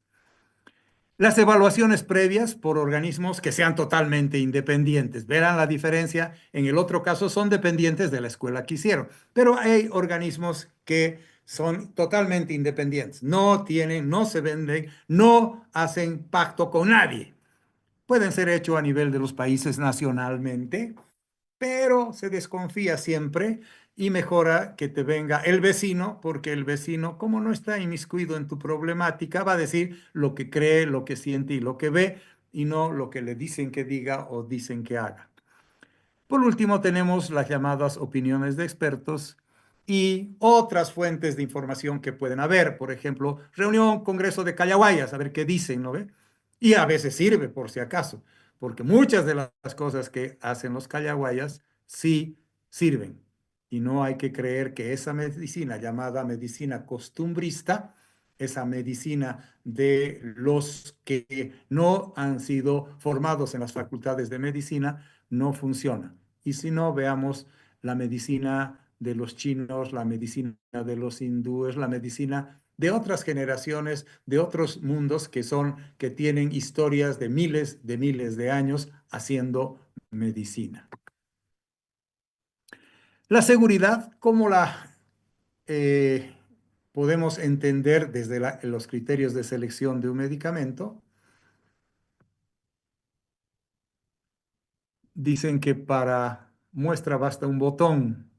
Las evaluaciones previas por organismos que sean totalmente independientes. Verán la diferencia. En el otro caso son dependientes de la escuela que hicieron, pero hay organismos que son totalmente independientes. No tienen, no se venden, no hacen pacto con nadie. Pueden ser hechos a nivel de los países nacionalmente, pero se desconfía siempre y mejora que te venga el vecino, porque el vecino, como no está inmiscuido en tu problemática, va a decir lo que cree, lo que siente y lo que ve, y no lo que le dicen que diga o dicen que haga. Por último, tenemos las llamadas opiniones de expertos y otras fuentes de información que pueden haber. Por ejemplo, reunión, congreso de Callahuayas, a ver qué dicen, ¿no ve? Y a veces sirve, por si acaso, porque muchas de las cosas que hacen los Callahuayas sí sirven. Y no hay que creer que esa medicina llamada medicina costumbrista, esa medicina de los que no han sido formados en las facultades de medicina, no funciona. Y si no, veamos la medicina de los chinos, la medicina de los hindúes, la medicina de otras generaciones, de otros mundos que tienen historias de miles de años haciendo medicina. La seguridad, ¿cómo la eh, podemos entender desde los criterios de selección de un medicamento? Dicen que para muestra basta un botón.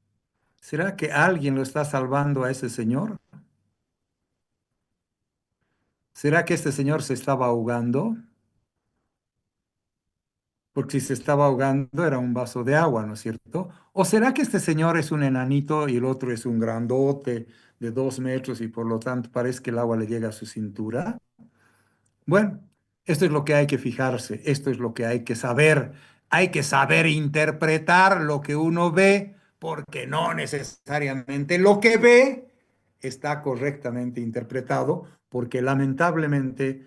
¿Será que alguien lo está salvando a ese señor? ¿Será que este señor se estaba ahogando? Porque si se estaba ahogando era un vaso de agua, ¿no es cierto? ¿O será que este señor es un enanito y el otro es un grandote de 2 metros y por lo tanto parece que el agua le llega a su cintura? Bueno, esto es lo que hay que fijarse, esto es lo que hay que saber interpretar lo que uno ve, porque no necesariamente lo que ve está correctamente interpretado, porque lamentablemente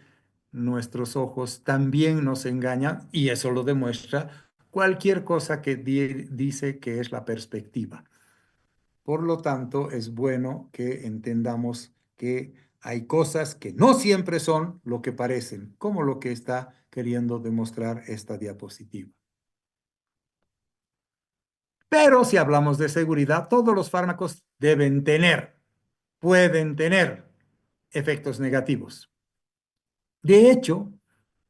nuestros ojos también nos engañan y eso lo demuestra cualquier cosa que dice que es la perspectiva. Por lo tanto, es bueno que entendamos que hay cosas que no siempre son lo que parecen, como lo que está queriendo demostrar esta diapositiva. Pero si hablamos de seguridad, todos los fármacos pueden tener efectos negativos. De hecho,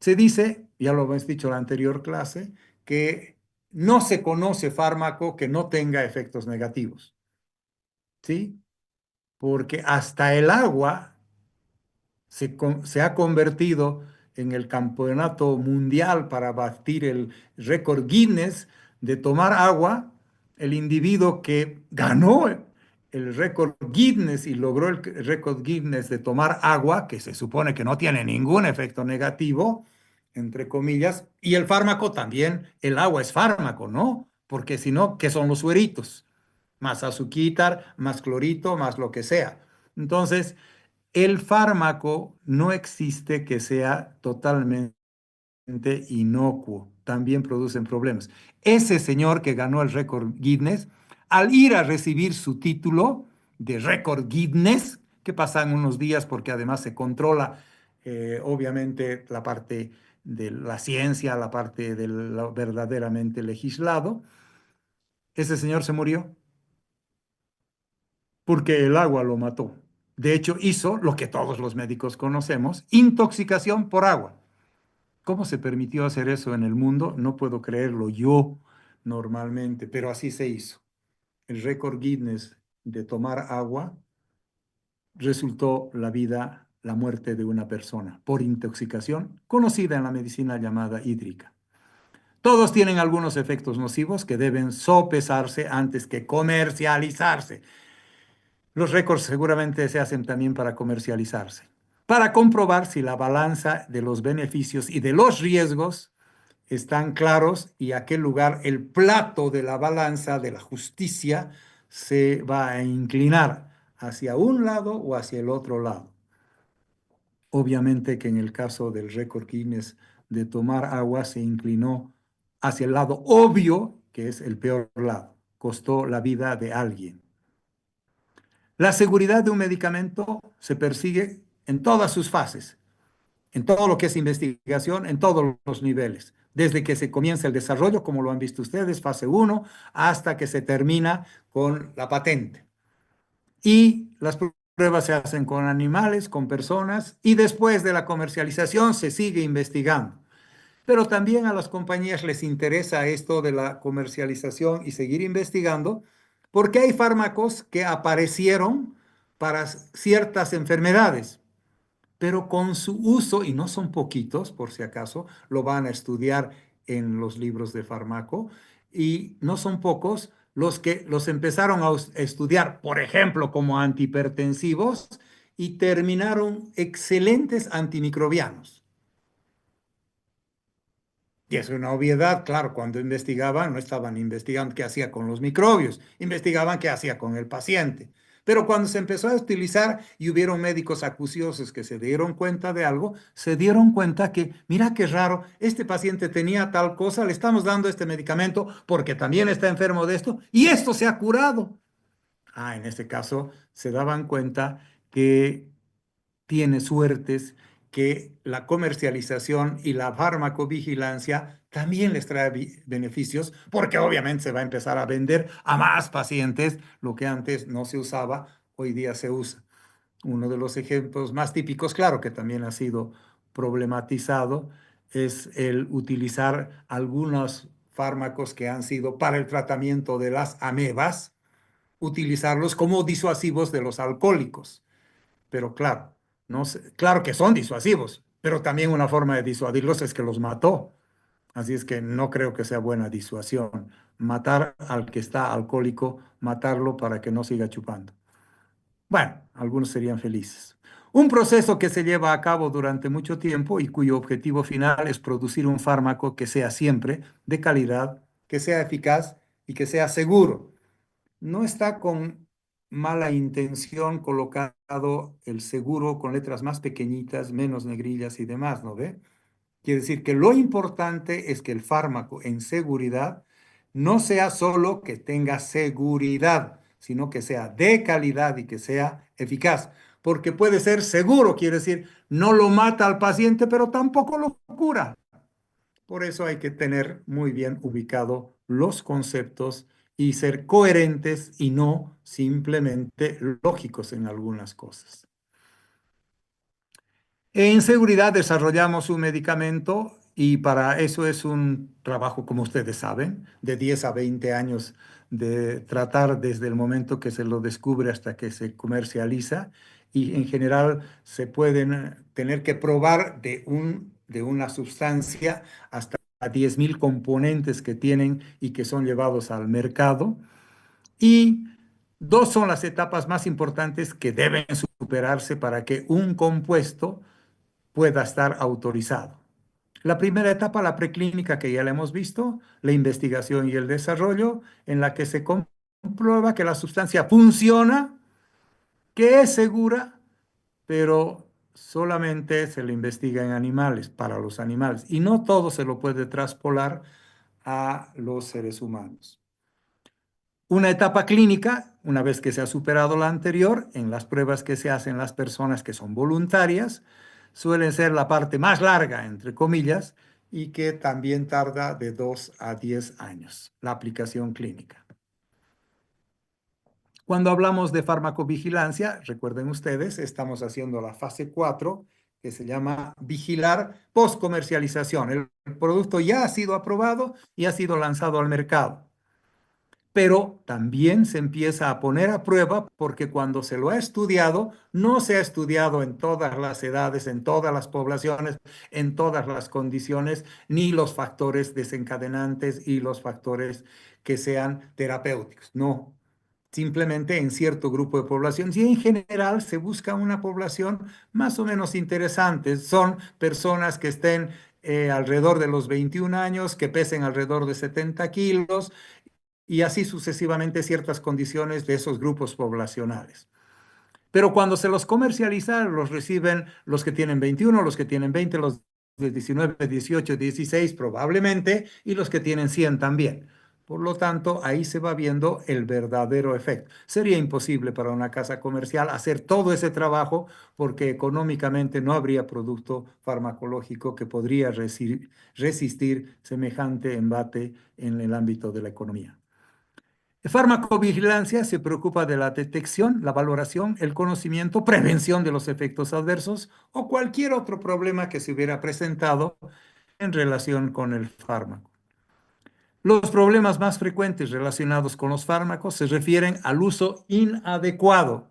se dice, ya lo hemos dicho en la anterior clase, que no se conoce fármaco que no tenga efectos negativos, ¿sí? Porque hasta el agua se ha convertido en el campeonato mundial para batir el récord Guinness de tomar agua el individuo que ganó el récord Guinness y logró el récord Guinness de tomar agua, que se supone que no tiene ningún efecto negativo, entre comillas, y el fármaco también, el agua es fármaco, ¿no? Porque si no, ¿qué son los sueritos? Más azuquitar, más clorito, más lo que sea. Entonces, el fármaco no existe que sea totalmente inocuo, también producen problemas. Ese señor que ganó el récord Guinness, al ir a recibir su título de récord Guinness, que pasan unos días porque además se controla obviamente la parte de la ciencia, la parte de lo verdaderamente legislado, ese señor se murió porque el agua lo mató. De hecho, hizo lo que todos los médicos conocemos, intoxicación por agua. ¿Cómo se permitió hacer eso en el mundo? No puedo creerlo yo normalmente, pero así se hizo. El récord Guinness de tomar agua resultó la vida, la muerte de una persona por intoxicación, conocida en la medicina llamada hídrica. Todos tienen algunos efectos nocivos que deben sopesarse antes que comercializarse. Los récords seguramente se hacen también para comercializarse, para comprobar si la balanza de los beneficios y de los riesgos están claros y a qué lugar el plato de la balanza de la justicia se va a inclinar, hacia un lado o hacia el otro lado. Obviamente que en el caso del récord Guinness de tomar agua se inclinó hacia el lado obvio, que es el peor lado. Costó la vida de alguien. La seguridad de un medicamento se persigue en todas sus fases, en todo lo que es investigación, en todos los niveles, desde que se comienza el desarrollo, como lo han visto ustedes, fase 1, hasta que se termina con la patente. Y las pruebas se hacen con animales, con personas, y después de la comercialización se sigue investigando. Pero también a las compañías les interesa esto de la comercialización y seguir investigando, porque hay fármacos que aparecieron para ciertas enfermedades, pero con su uso, y no son poquitos, por si acaso, lo van a estudiar en los libros de fármaco, y no son pocos los que los empezaron a estudiar, por ejemplo, como antihipertensivos, y terminaron excelentes antimicrobianos. Y es una obviedad, claro, cuando investigaban, no estaban investigando qué hacía con los microbios, investigaban qué hacía con el paciente. Pero cuando se empezó a utilizar y hubieron médicos acuciosos que se dieron cuenta de algo, se dieron cuenta que, mira qué raro, este paciente tenía tal cosa, le estamos dando este medicamento porque también está enfermo de esto y esto se ha curado. En este caso se daban cuenta que tiene suertes, que la comercialización y la farmacovigilancia también les trae beneficios, porque obviamente se va a empezar a vender a más pacientes, lo que antes no se usaba, hoy día se usa. Uno de los ejemplos más típicos, claro que también ha sido problematizado, es el utilizar algunos fármacos que han sido para el tratamiento de las amebas, utilizarlos como disuasivos de los alcohólicos. Pero claro, no sé, claro que son disuasivos, pero también una forma de disuadirlos es que los mató. Así es que no creo que sea buena disuasión. Matar al que está alcohólico, matarlo para que no siga chupando. Bueno, algunos serían felices. Un proceso que se lleva a cabo durante mucho tiempo y cuyo objetivo final es producir un fármaco que sea siempre de calidad, que sea eficaz y que sea seguro. No está con mala intención colocado el seguro con letras más pequeñitas, menos negrillas y demás, ¿no ve? Quiere decir que lo importante es que el fármaco en seguridad no sea solo que tenga seguridad, sino que sea de calidad y que sea eficaz. Porque puede ser seguro, quiere decir, no lo mata al paciente, pero tampoco lo cura. Por eso hay que tener muy bien ubicado los conceptos y ser coherentes y no simplemente lógicos en algunas cosas. En seguridad desarrollamos un medicamento y para eso es un trabajo, como ustedes saben, de 10 a 20 años de tratar desde el momento que se lo descubre hasta que se comercializa y en general se pueden tener que probar de una sustancia hasta 10.000 componentes que tienen y que son llevados al mercado. Y dos son las etapas más importantes que deben superarse para que un compuesto pueda estar autorizado. La primera etapa, la preclínica, que ya la hemos visto, la investigación y el desarrollo, en la que se comprueba que la sustancia funciona, que es segura, pero solamente se le investiga en animales, para los animales, y no todo se lo puede traspolar a los seres humanos. Una etapa clínica, una vez que se ha superado la anterior, en las pruebas que se hacen las personas que son voluntarias, suele ser la parte más larga, entre comillas, y que también tarda de 2 a 10 años, la aplicación clínica. Cuando hablamos de farmacovigilancia, recuerden ustedes, estamos haciendo la fase 4, que se llama vigilar post-comercialización. El producto ya ha sido aprobado y ha sido lanzado al mercado. Pero también se empieza a poner a prueba porque cuando se lo ha estudiado, no se ha estudiado en todas las edades, en todas las poblaciones, en todas las condiciones, ni los factores desencadenantes y los factores que sean terapéuticos. No, simplemente en cierto grupo de población. Y en general se busca una población más o menos interesante. Son personas que estén alrededor de los 21 años, que pesen alrededor de 70 kilos, y así sucesivamente ciertas condiciones de esos grupos poblacionales. Pero cuando se los comercializa, los reciben los que tienen 21, los que tienen 20, los de 19, 18, 16 probablemente, y los que tienen 100 también. Por lo tanto, ahí se va viendo el verdadero efecto. Sería imposible para una casa comercial hacer todo ese trabajo porque económicamente no habría producto farmacológico que podría resistir semejante embate en el ámbito de la economía. Farmacovigilancia se preocupa de la detección, la valoración, el conocimiento, prevención de los efectos adversos o cualquier otro problema que se hubiera presentado en relación con el fármaco. Los problemas más frecuentes relacionados con los fármacos se refieren al uso inadecuado,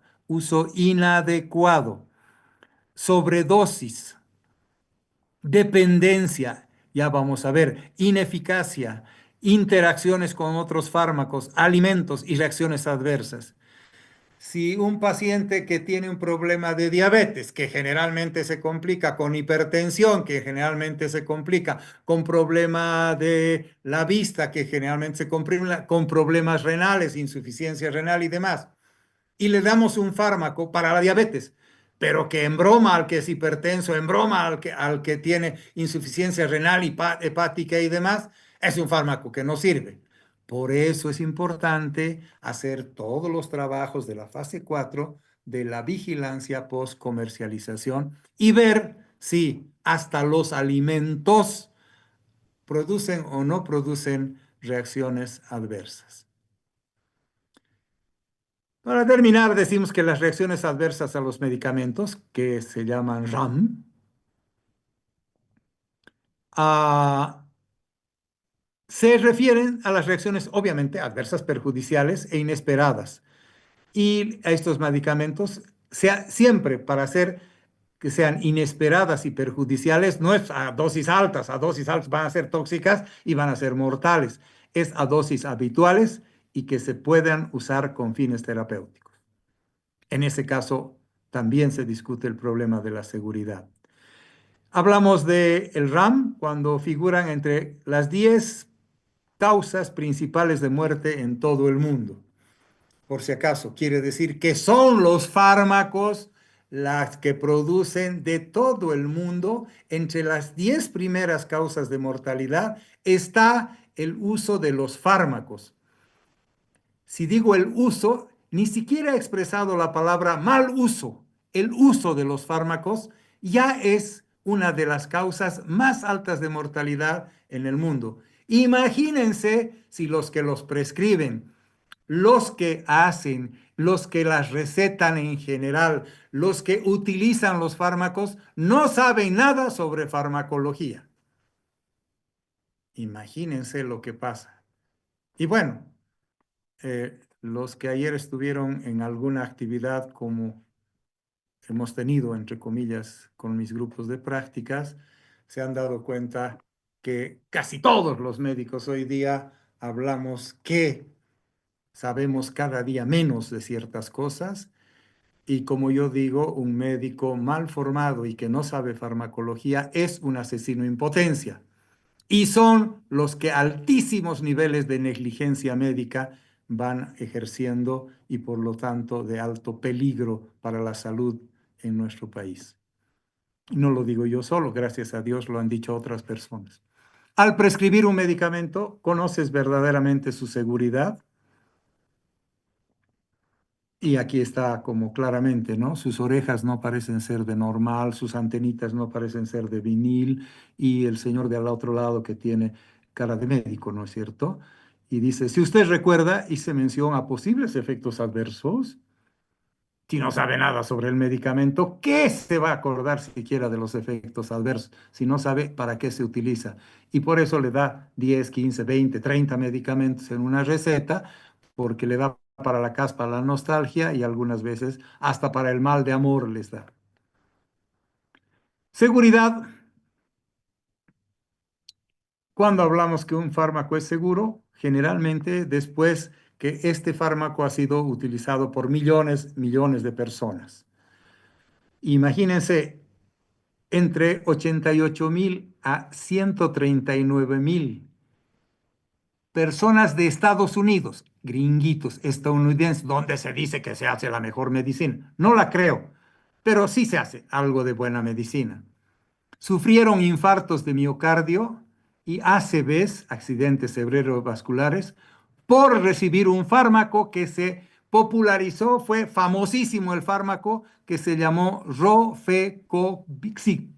sobredosis, dependencia, ya vamos a ver, ineficacia, interacciones con otros fármacos, alimentos y reacciones adversas. Si un paciente que tiene un problema de diabetes, que generalmente se complica con hipertensión, que generalmente se complica con problema de la vista, que generalmente se complica con problemas renales, insuficiencia renal y demás, y le damos un fármaco para la diabetes, pero que embroma al que es hipertenso, embroma al que tiene insuficiencia renal, hepática y demás, es un fármaco que no sirve. Por eso es importante hacer todos los trabajos de la fase 4 de la vigilancia post-comercialización y ver si hasta los alimentos producen o no producen reacciones adversas. Para terminar, decimos que las reacciones adversas a los medicamentos, que se llaman RAM, se refieren a las reacciones obviamente adversas, perjudiciales e inesperadas. Y a estos medicamentos, siempre para hacer que sean inesperadas y perjudiciales, no es a dosis altas van a ser tóxicas y van a ser mortales, es a dosis habituales y que se puedan usar con fines terapéuticos. En ese caso, también se discute el problema de la seguridad. Hablamos del RAM cuando figuran entre las 10 causas principales de muerte en todo el mundo. Por si acaso, quiere decir que son los fármacos las que producen de todo el mundo. Entre las 10 primeras causas de mortalidad está el uso de los fármacos. Si digo el uso, ni siquiera he expresado la palabra mal uso. El uso de los fármacos ya es una de las causas más altas de mortalidad en el mundo. Imagínense si los que los prescriben, los que hacen, los que las recetan en general, los que utilizan los fármacos, no saben nada sobre farmacología. Imagínense lo que pasa. Y bueno, los que ayer estuvieron en alguna actividad como hemos tenido, entre comillas, con mis grupos de prácticas, se han dado cuenta que casi todos los médicos hoy día hablamos que sabemos cada día menos de ciertas cosas. Y como yo digo, un médico mal formado y que no sabe farmacología es un asesino en potencia. Y son los que altísimos niveles de negligencia médica van ejerciendo y por lo tanto de alto peligro para la salud en nuestro país. No lo digo yo solo, gracias a Dios lo han dicho otras personas. Al prescribir un medicamento, ¿conoces verdaderamente su seguridad? Y aquí está como claramente, ¿no? Sus orejas no parecen ser de normal, sus antenitas no parecen ser de vinil y el señor de al otro lado que tiene cara de médico, ¿no es cierto? Y dice, si usted recuerda, hice mención a posibles efectos adversos. Si no sabe nada sobre el medicamento, ¿qué se va a acordar siquiera de los efectos adversos si no sabe para qué se utiliza? Y por eso le da 10, 15, 20, 30 medicamentos en una receta, porque le da para la caspa la nostalgia y algunas veces hasta para el mal de amor les da. Seguridad. Cuando hablamos que un fármaco es seguro, generalmente después que este fármaco ha sido utilizado por millones de personas. Imagínense, entre 88,000 a 139,000 personas de Estados Unidos, gringuitos estadounidenses, donde se dice que se hace la mejor medicina. No la creo, pero sí se hace algo de buena medicina. Sufrieron infartos de miocardio y ACVs, accidentes cerebrovasculares, por recibir un fármaco que se popularizó, fue famosísimo el fármaco que se llamó Rofecoxib.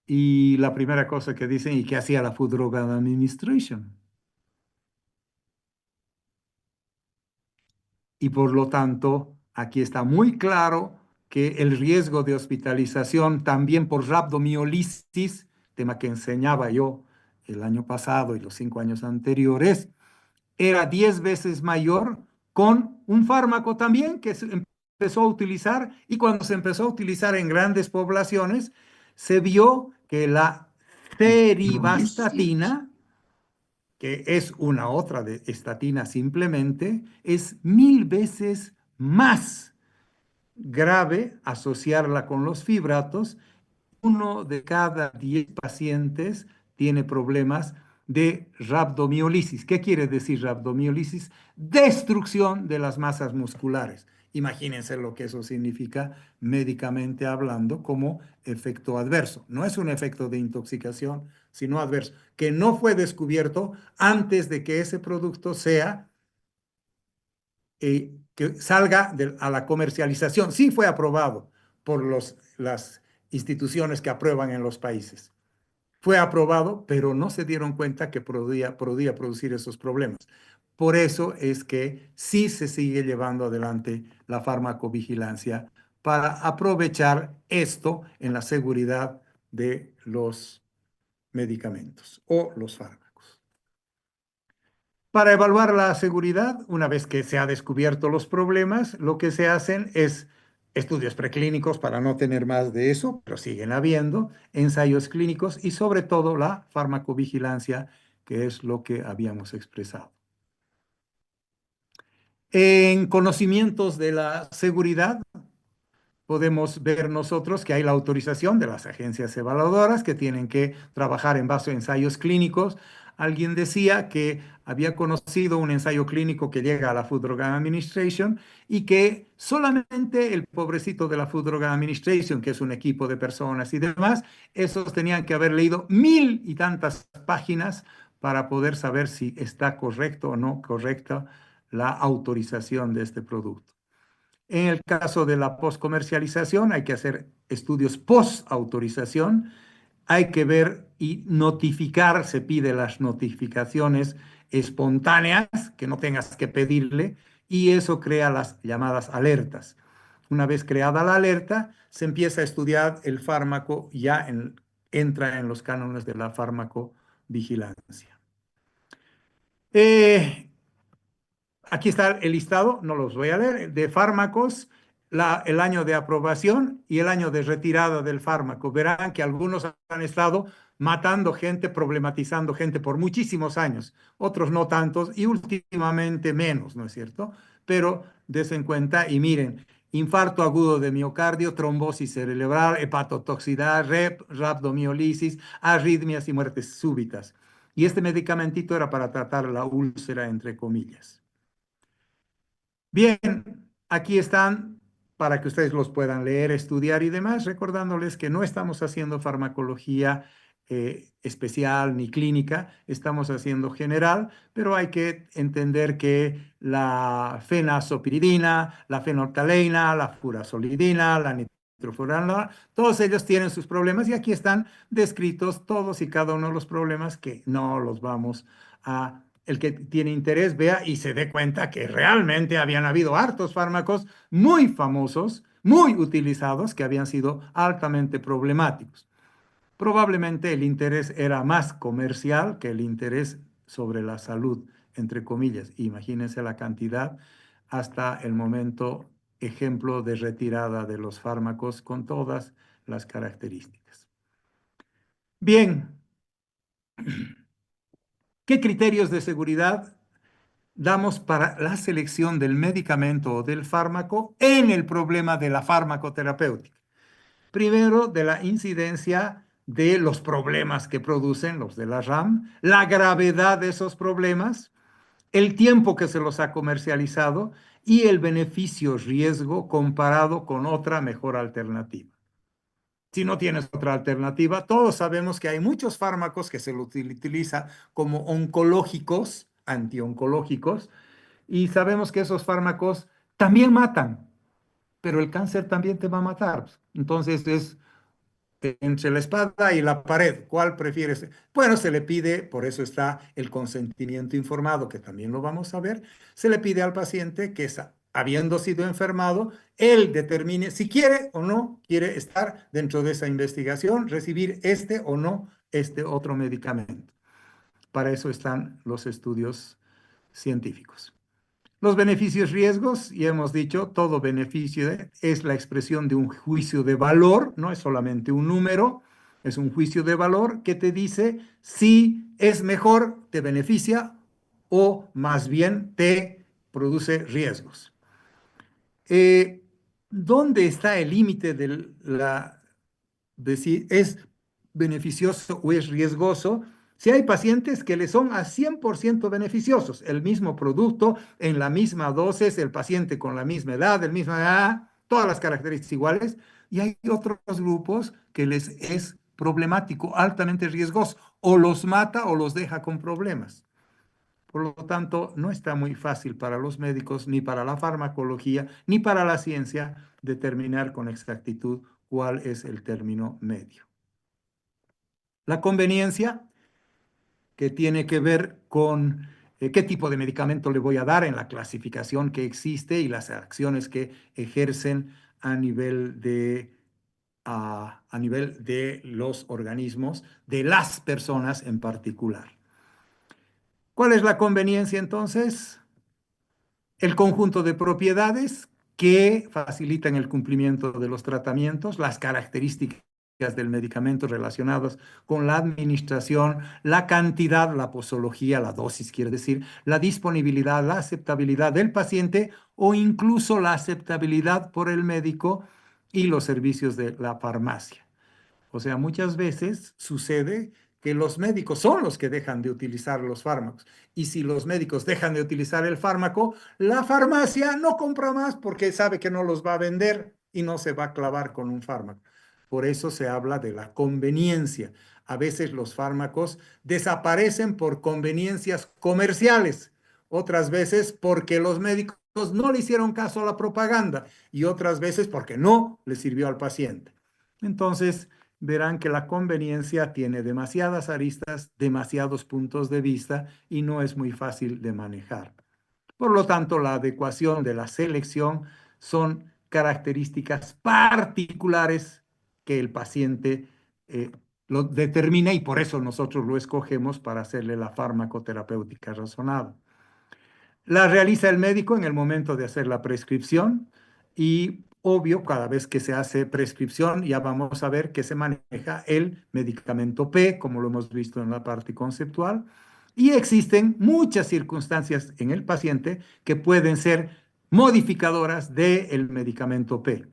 Y la primera cosa que dicen, ¿y qué hacía la Food Drug Administration? Y por lo tanto, aquí está muy claro que el riesgo de hospitalización también por rabdomiolisis, tema que enseñaba yo el año pasado y los 5 años anteriores, era 10 veces mayor con un fármaco también que se empezó a utilizar y cuando se empezó a utilizar en grandes poblaciones, se vio que la ceribastatina, que es una otra de estatina simplemente, es 1000 veces más grave asociarla con los fibratos. Uno de cada 10 pacientes tiene problemas de rabdomiolisis. ¿Qué quiere decir rabdomiolisis? Destrucción de las masas musculares. Imagínense lo que eso significa médicamente hablando como efecto adverso. No es un efecto de intoxicación, sino adverso, que no fue descubierto antes de que ese producto sea que salga a la comercialización. Sí fue aprobado por las instituciones que aprueban en los países. Fue aprobado, pero no se dieron cuenta que podía producir esos problemas. Por eso es que sí se sigue llevando adelante la farmacovigilancia para aprovechar esto en la seguridad de los medicamentos o los fármacos. Para evaluar la seguridad, una vez que se ha descubierto los problemas, lo que se hacen es estudios preclínicos para no tener más de eso, pero siguen habiendo, ensayos clínicos y sobre todo la farmacovigilancia, que es lo que habíamos expresado. En conocimientos de la seguridad, podemos ver nosotros que hay la autorización de las agencias evaluadoras que tienen que trabajar en base a ensayos clínicos. Alguien decía que había conocido un ensayo clínico que llega a la Food Drug Administration y que solamente el pobrecito de la Food Drug Administration, que es un equipo de personas y demás, esos tenían que haber leído 1000 y tantas páginas para poder saber si está correcto o no correcta la autorización de este producto. En el caso de la postcomercialización, hay que hacer estudios post-autorización, hay que ver y notificar, se pide las notificaciones espontáneas, que no tengas que pedirle, y eso crea las llamadas alertas. Una vez creada la alerta, se empieza a estudiar el fármaco, ya entra en los cánones de la farmacovigilancia. Aquí está el listado, no los voy a leer, de fármacos. el año de aprobación y el año de retirada del fármaco. Verán que algunos han estado matando gente, problematizando gente por muchísimos años, otros no tantos y últimamente menos, ¿no es cierto? Pero desen cuenta y miren, infarto agudo de miocardio, trombosis cerebral, hepatotoxicidad, rhabdomiolisis, arritmias y muertes súbitas. Y este medicamentito era para tratar la úlcera, entre comillas. Bien, aquí están para que ustedes los puedan leer, estudiar y demás, recordándoles que no estamos haciendo farmacología especial ni clínica, estamos haciendo general, pero hay que entender que la fenazopiridina, la fenolcaleína, la furazolidina, la nitrofurana, todos ellos tienen sus problemas y aquí están descritos todos y cada uno de los problemas que no los vamos a el que tiene interés vea y se dé cuenta que realmente habían habido hartos fármacos muy famosos, muy utilizados, que habían sido altamente problemáticos. Probablemente el interés era más comercial que el interés sobre la salud, entre comillas. Imagínense la cantidad hasta el momento, ejemplo de retirada de los fármacos con todas las características. Bien, ¿qué criterios de seguridad damos para la selección del medicamento o del fármaco en el problema de la farmacoterapéutica? Primero, de la incidencia de los problemas que producen los de la RAM, la gravedad de esos problemas, el tiempo que se los ha comercializado y el beneficio-riesgo comparado con otra mejor alternativa. Si no tienes otra alternativa, todos sabemos que hay muchos fármacos que se los utiliza como oncológicos, antioncológicos, y sabemos que esos fármacos también matan, pero el cáncer también te va a matar. Entonces es entre la espada y la pared, ¿cuál prefieres? Bueno, se le pide, por eso está el consentimiento informado, que también lo vamos a ver, se le pide al paciente que, habiendo sido enfermado, él determine si quiere o no quiere estar dentro de esa investigación, recibir este o no este otro medicamento. Para eso están los estudios científicos. Los beneficios riesgos, y hemos dicho, todo beneficio es la expresión de un juicio de valor, no es solamente un número, es un juicio de valor que te dice si es mejor, te beneficia o más bien te produce riesgos. ¿Dónde está el límite de si es beneficioso o es riesgoso? Si hay pacientes que le son a 100% beneficiosos, el mismo producto, en la misma dosis, el paciente con la misma edad, el mismo edad, todas las características iguales, y hay otros grupos que les es problemático, altamente riesgoso, o los mata o los deja con problemas. Por lo tanto, no está muy fácil para los médicos, ni para la farmacología, ni para la ciencia determinar con exactitud cuál es el término medio. La conveniencia, que tiene que ver con qué tipo de medicamento le voy a dar en la clasificación que existe y las acciones que ejercen a nivel de los organismos, de las personas en particular. ¿Cuál es la conveniencia entonces? El conjunto de propiedades que facilitan el cumplimiento de los tratamientos, las características del medicamento relacionadas con la administración, la cantidad, la posología, la dosis, quiere decir, la disponibilidad, la aceptabilidad del paciente o incluso la aceptabilidad por el médico y los servicios de la farmacia. O sea, muchas veces sucede que los médicos son los que dejan de utilizar los fármacos. Y si los médicos dejan de utilizar el fármaco, la farmacia no compra más porque sabe que no los va a vender y no se va a clavar con un fármaco. Por eso se habla de la conveniencia. A veces los fármacos desaparecen por conveniencias comerciales, otras veces porque los médicos no le hicieron caso a la propaganda y otras veces porque no le sirvió al paciente. Entonces, verán que la conveniencia tiene demasiadas aristas, demasiados puntos de vista y no es muy fácil de manejar. Por lo tanto, la adecuación de la selección son características particulares que el paciente lo determina y por eso nosotros lo escogemos para hacerle la farmacoterapéutica razonada. La realiza el médico en el momento de hacer la prescripción y obvio, cada vez que se hace prescripción, ya vamos a ver que se maneja el medicamento P, como lo hemos visto en la parte conceptual, y existen muchas circunstancias en el paciente que pueden ser modificadoras del medicamento P.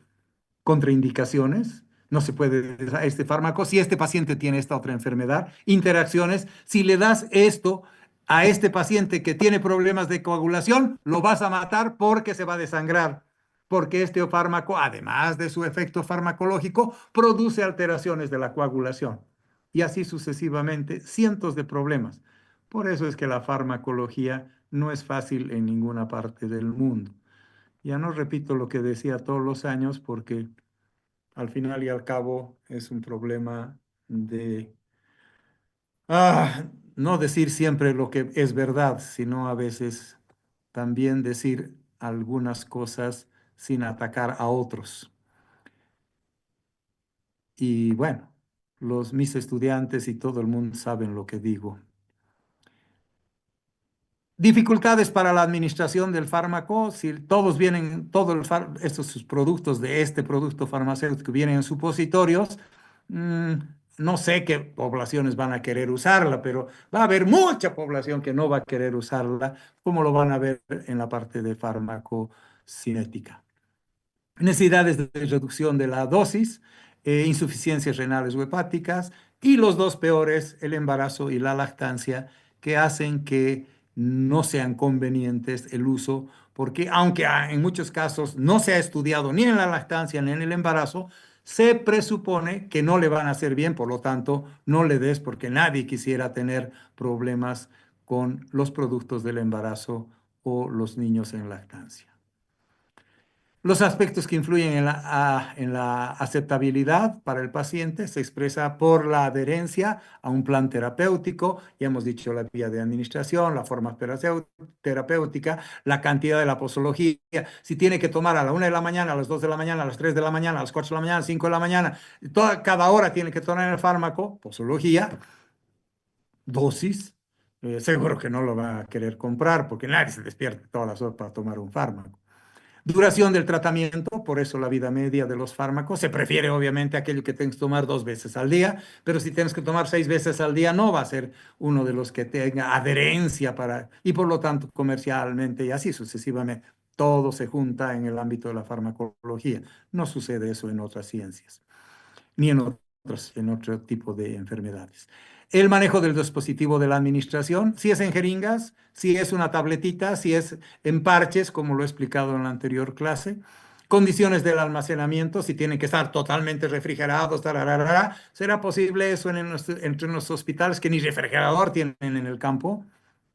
Contraindicaciones, no se puede dar este fármaco si este paciente tiene esta otra enfermedad. Interacciones, si le das esto a este paciente que tiene problemas de coagulación, lo vas a matar porque se va a desangrar, porque este fármaco, además de su efecto farmacológico, produce alteraciones de la coagulación. Y así sucesivamente, cientos de problemas. Por eso es que la farmacología no es fácil en ninguna parte del mundo. Ya no repito lo que decía todos los años porque al final y al cabo es un problema de no decir siempre lo que es verdad, sino a veces también decir algunas cosas sin atacar a otros. Y bueno, mis estudiantes y todo el mundo saben lo que digo. Dificultades para la administración del fármaco, si todos vienen, estos productos de este producto farmacéutico vienen en supositorios, mm, no sé qué poblaciones van a querer usarla, pero va a haber mucha población que no va a querer usarla, como lo van a ver en la parte de farmacocinética. Necesidades de reducción de la dosis, insuficiencias renales o hepáticas, y los dos peores, el embarazo y la lactancia, que hacen que no sean convenientes el uso, porque aunque en muchos casos no se ha estudiado ni en la lactancia ni en el embarazo, se presupone que no le van a hacer bien, por lo tanto, no le des porque nadie quisiera tener problemas con los productos del embarazo o los niños en lactancia. Los aspectos que influyen en la aceptabilidad para el paciente se expresa por la adherencia a un plan terapéutico, ya hemos dicho la vía de administración, la forma terapéutica, la cantidad de la posología, si tiene que tomar a la 1 de la mañana, a las 2 de la mañana, a las 3 de la mañana, a las 4 de la mañana, a las 5 de la mañana, cada hora tiene que tomar el fármaco, posología, dosis, seguro que no lo va a querer comprar porque nadie se despierta todas las horas para tomar un fármaco. Duración del tratamiento, por eso la vida media de los fármacos. Se prefiere obviamente aquello que tienes que tomar 2 veces al día, pero si tienes que tomar 6 veces al día, no va a ser uno de los que tenga adherencia y por lo tanto comercialmente y así sucesivamente. Todo se junta en el ámbito de la farmacología. No sucede eso en otras ciencias ni en otro tipo de enfermedades. El manejo del dispositivo de la administración, si es en jeringas, si es una tabletita, si es en parches, como lo he explicado en la anterior clase. Condiciones del almacenamiento, si tienen que estar totalmente refrigerados, tararara, ¿será posible eso entre los hospitales que ni refrigerador tienen en el campo?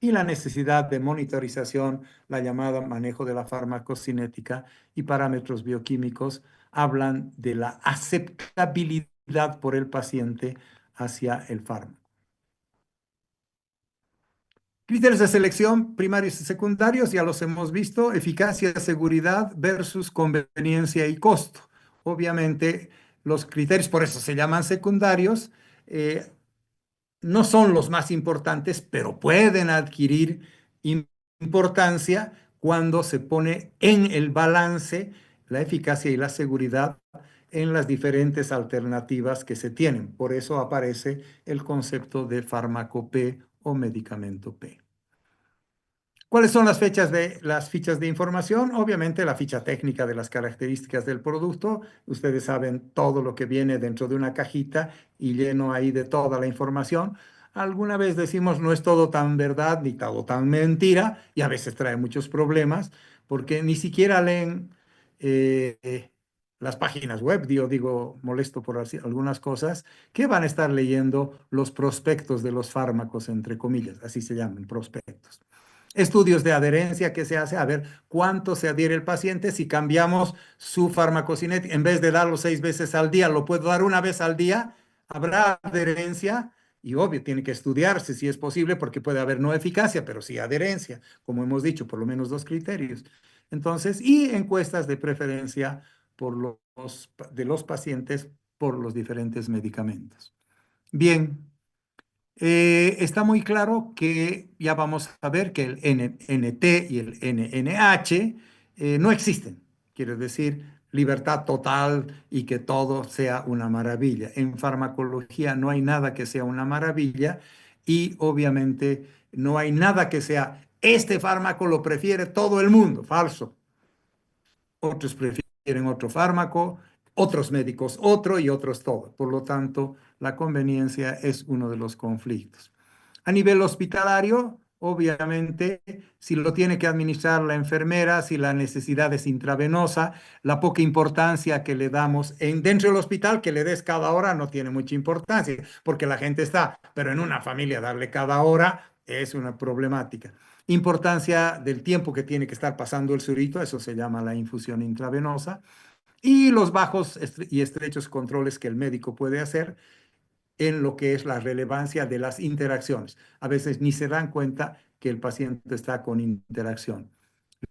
Y la necesidad de monitorización, la llamada manejo de la farmacocinética y parámetros bioquímicos hablan de la aceptabilidad por el paciente hacia el fármaco. Criterios de selección primarios y secundarios, ya los hemos visto, eficacia, seguridad versus conveniencia y costo. Obviamente, los criterios, por eso se llaman secundarios, no son los más importantes, pero pueden adquirir importancia cuando se pone en el balance la eficacia y la seguridad en las diferentes alternativas que se tienen. Por eso aparece el concepto de fármaco P o medicamento P. ¿Cuáles son las fichas de información? Obviamente la ficha técnica de las características del producto. Ustedes saben todo lo que viene dentro de una cajita y lleno ahí de toda la información. Alguna vez decimos no es todo tan verdad ni todo tan mentira y a veces trae muchos problemas porque ni siquiera leen las páginas web. Yo digo, molesto por algunas cosas, que van a estar leyendo los prospectos de los fármacos, entre comillas, así se llaman, prospectos. Estudios de adherencia que se hace, a ver cuánto se adhiere el paciente si cambiamos su farmacocinética. En vez de darlo 6 veces al día, lo puedo dar una vez al día. Habrá adherencia y obvio, tiene que estudiarse si es posible porque puede haber no eficacia, pero sí adherencia, como hemos dicho, por lo menos 2 criterios. Entonces, y encuestas de preferencia de los pacientes por los diferentes medicamentos. Bien. Está muy claro que ya vamos a ver que el NNT y el NNH no existen. Quiere decir, libertad total y que todo sea una maravilla. En farmacología no hay nada que sea una maravilla y obviamente no hay nada que sea, este fármaco lo prefiere todo el mundo, falso. Otros prefieren otro fármaco, otros médicos otro y otros todo. Por lo tanto, la conveniencia es uno de los conflictos. A nivel hospitalario, obviamente, si lo tiene que administrar la enfermera, si la necesidad es intravenosa, la poca importancia que le damos dentro del hospital, que le des cada hora, no tiene mucha importancia, porque la gente está, pero en una familia darle cada hora es una problemática. Importancia del tiempo que tiene que estar pasando el surito, eso se llama la infusión intravenosa, y los bajos y estrechos controles que el médico puede hacer en lo que es la relevancia de las interacciones. A veces ni se dan cuenta que el paciente está con interacción.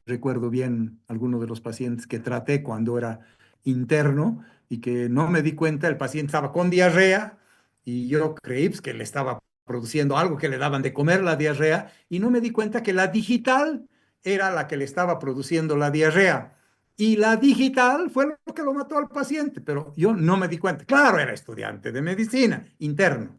Recuerdo bien algunos de los pacientes que traté cuando era interno y que no me di cuenta, el paciente estaba con diarrea y yo creí pues, que le estaba produciendo algo que le daban de comer la diarrea y no me di cuenta que la digital era la que le estaba produciendo la diarrea. Y la digital fue lo que lo mató al paciente, pero yo no me di cuenta. Claro, era estudiante de medicina, interno,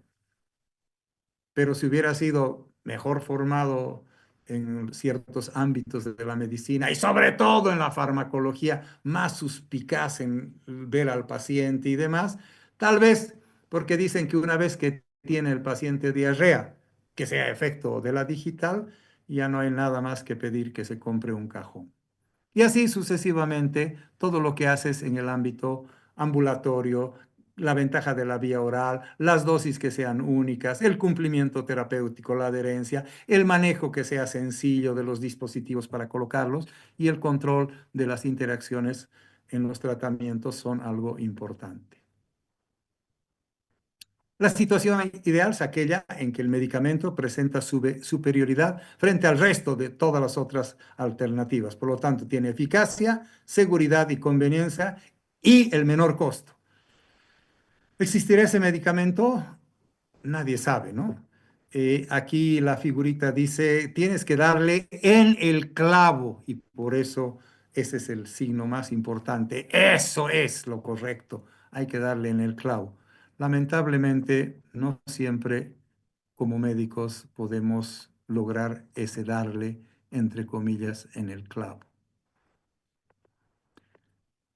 pero si hubiera sido mejor formado en ciertos ámbitos de la medicina y sobre todo en la farmacología, más suspicaz en ver al paciente y demás, tal vez porque dicen que una vez que tiene el paciente diarrea, que sea efecto de la digital, ya no hay nada más que pedir que se compre un cajón. Y así sucesivamente, todo lo que haces en el ámbito ambulatorio, la ventaja de la vía oral, las dosis que sean únicas, el cumplimiento terapéutico, la adherencia, el manejo que sea sencillo de los dispositivos para colocarlos y el control de las interacciones en los tratamientos son algo importante. La situación ideal es aquella en que el medicamento presenta superioridad frente al resto de todas las otras alternativas. Por lo tanto, tiene eficacia, seguridad y conveniencia y el menor costo. ¿Existirá ese medicamento? Nadie sabe, ¿no? Aquí la figurita dice, tienes que darle en el clavo y por eso ese es el signo más importante. Eso es lo correcto. Hay que darle en el clavo. Lamentablemente, no siempre como médicos podemos lograr ese darle, entre comillas, en el clavo.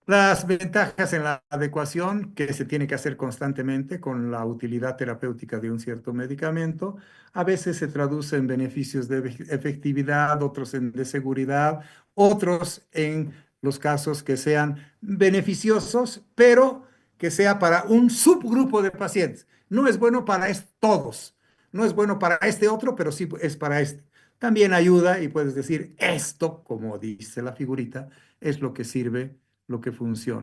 Las ventajas en la adecuación que se tiene que hacer constantemente con la utilidad terapéutica de un cierto medicamento, a veces se traduce en beneficios de efectividad, otros en de seguridad, otros en los casos que sean beneficiosos, pero que sea para un subgrupo de pacientes. No es bueno para todos, no es bueno para este otro, pero sí es para este. También ayuda y puedes decir, esto, como dice la figurita, es lo que sirve, lo que funciona.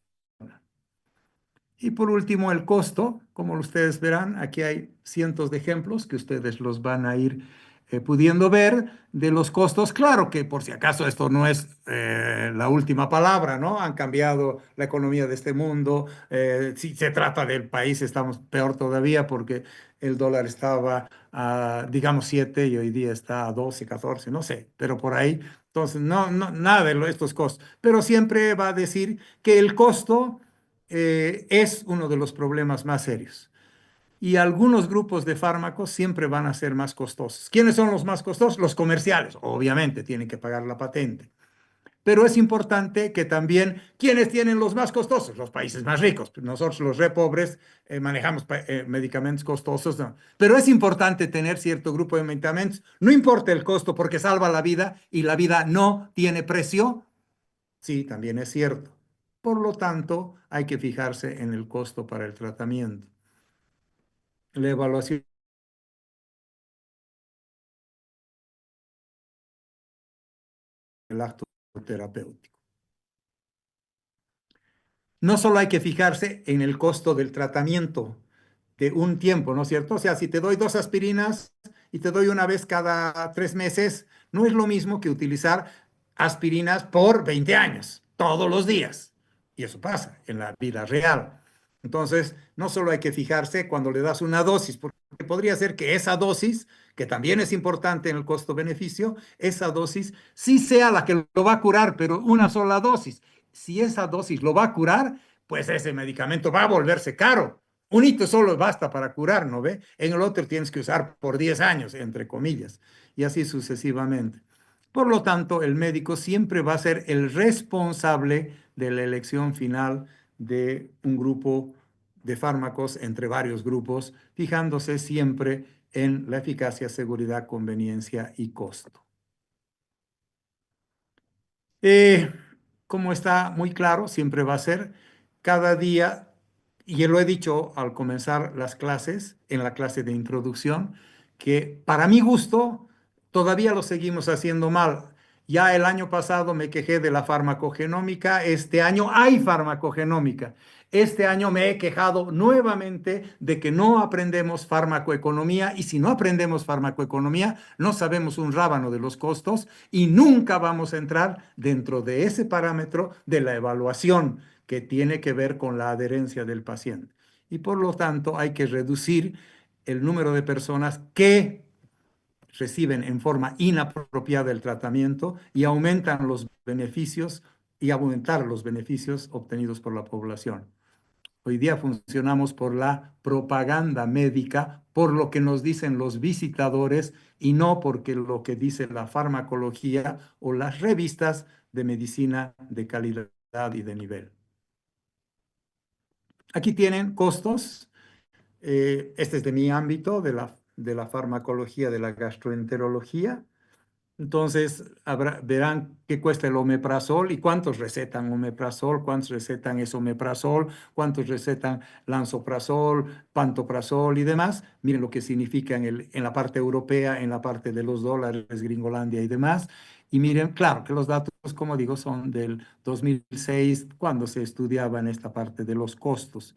Y por último, el costo. Como ustedes verán, aquí hay cientos de ejemplos que ustedes los van a ir pudiendo ver de los costos. Claro que por si acaso esto no es la última palabra, ¿no? Han cambiado la economía de este mundo. Si se trata del país, estamos peor todavía porque el dólar estaba a, digamos, 7 y hoy día está a 12, 14, no sé, pero por ahí. Entonces, nada de estos costos. Pero siempre va a decir que el costo es uno de los problemas más serios. Y algunos grupos de fármacos siempre van a ser más costosos. ¿Quiénes son los más costosos? Los comerciales. Obviamente tienen que pagar la patente. Pero es importante que también, ¿quiénes tienen los más costosos? Los países más ricos. Nosotros los re pobres manejamos medicamentos costosos. No. Pero es importante tener cierto grupo de medicamentos. No importa el costo porque salva la vida y la vida no tiene precio. Sí, también es cierto. Por lo tanto, hay que fijarse en el costo para el tratamiento. La evaluación del acto terapéutico. No solo hay que fijarse en el costo del tratamiento de un tiempo, ¿no es cierto? O sea, si te doy 2 aspirinas y te doy una vez cada 3 meses, no es lo mismo que utilizar aspirinas por 20 años, todos los días. Y eso pasa en la vida real. Entonces, no solo hay que fijarse cuando le das una dosis, porque podría ser que esa dosis, que también es importante en el costo-beneficio, esa dosis sí sea la que lo va a curar, pero una sola dosis. si esa dosis lo va a curar, pues ese medicamento va a volverse caro. Un hito solo basta para curar, ¿no ve? En el otro tienes que usar por 10 años, entre comillas, y así sucesivamente. Por lo tanto, el médico siempre va a ser el responsable de la elección final de un grupo de fármacos entre varios grupos, fijándose siempre en la eficacia, seguridad, conveniencia y costo. Eh, Como está muy claro, siempre va a ser cada día, y yo lo he dicho al comenzar las clases, en la clase de introducción, que para mi gusto todavía lo seguimos haciendo mal. Ya el año pasado me quejé de la farmacogenómica, este año hay farmacogenómica. Este año me he quejado nuevamente de que no aprendemos farmacoeconomía y si no aprendemos farmacoeconomía no sabemos un rábano de los costos y nunca vamos a entrar dentro de ese parámetro de la evaluación que tiene que ver con la adherencia del paciente. Y por lo tanto hay que reducir el número de personas que reciben en forma inapropiada el tratamiento y aumentan los beneficios y aumentar los beneficios obtenidos por la población. Hoy día funcionamos por la propaganda médica, por lo que nos dicen los visitadores y no porque lo que dice la farmacología o las revistas de medicina de calidad y de nivel. Aquí tienen costos. Este es de mi ámbito, de la farmacología, de la gastroenterología. Entonces, verán qué cuesta el omeprazol y cuántos recetan omeprazol, cuántos recetan esomeprazol, cuántos recetan lansoprazol, pantoprazol y demás. Miren lo que significa en la parte europea, en la parte de los dólares, Gringolandia y demás. Y miren, claro que los datos, como digo, son del 2006, cuando se estudiaba en esta parte de los costos.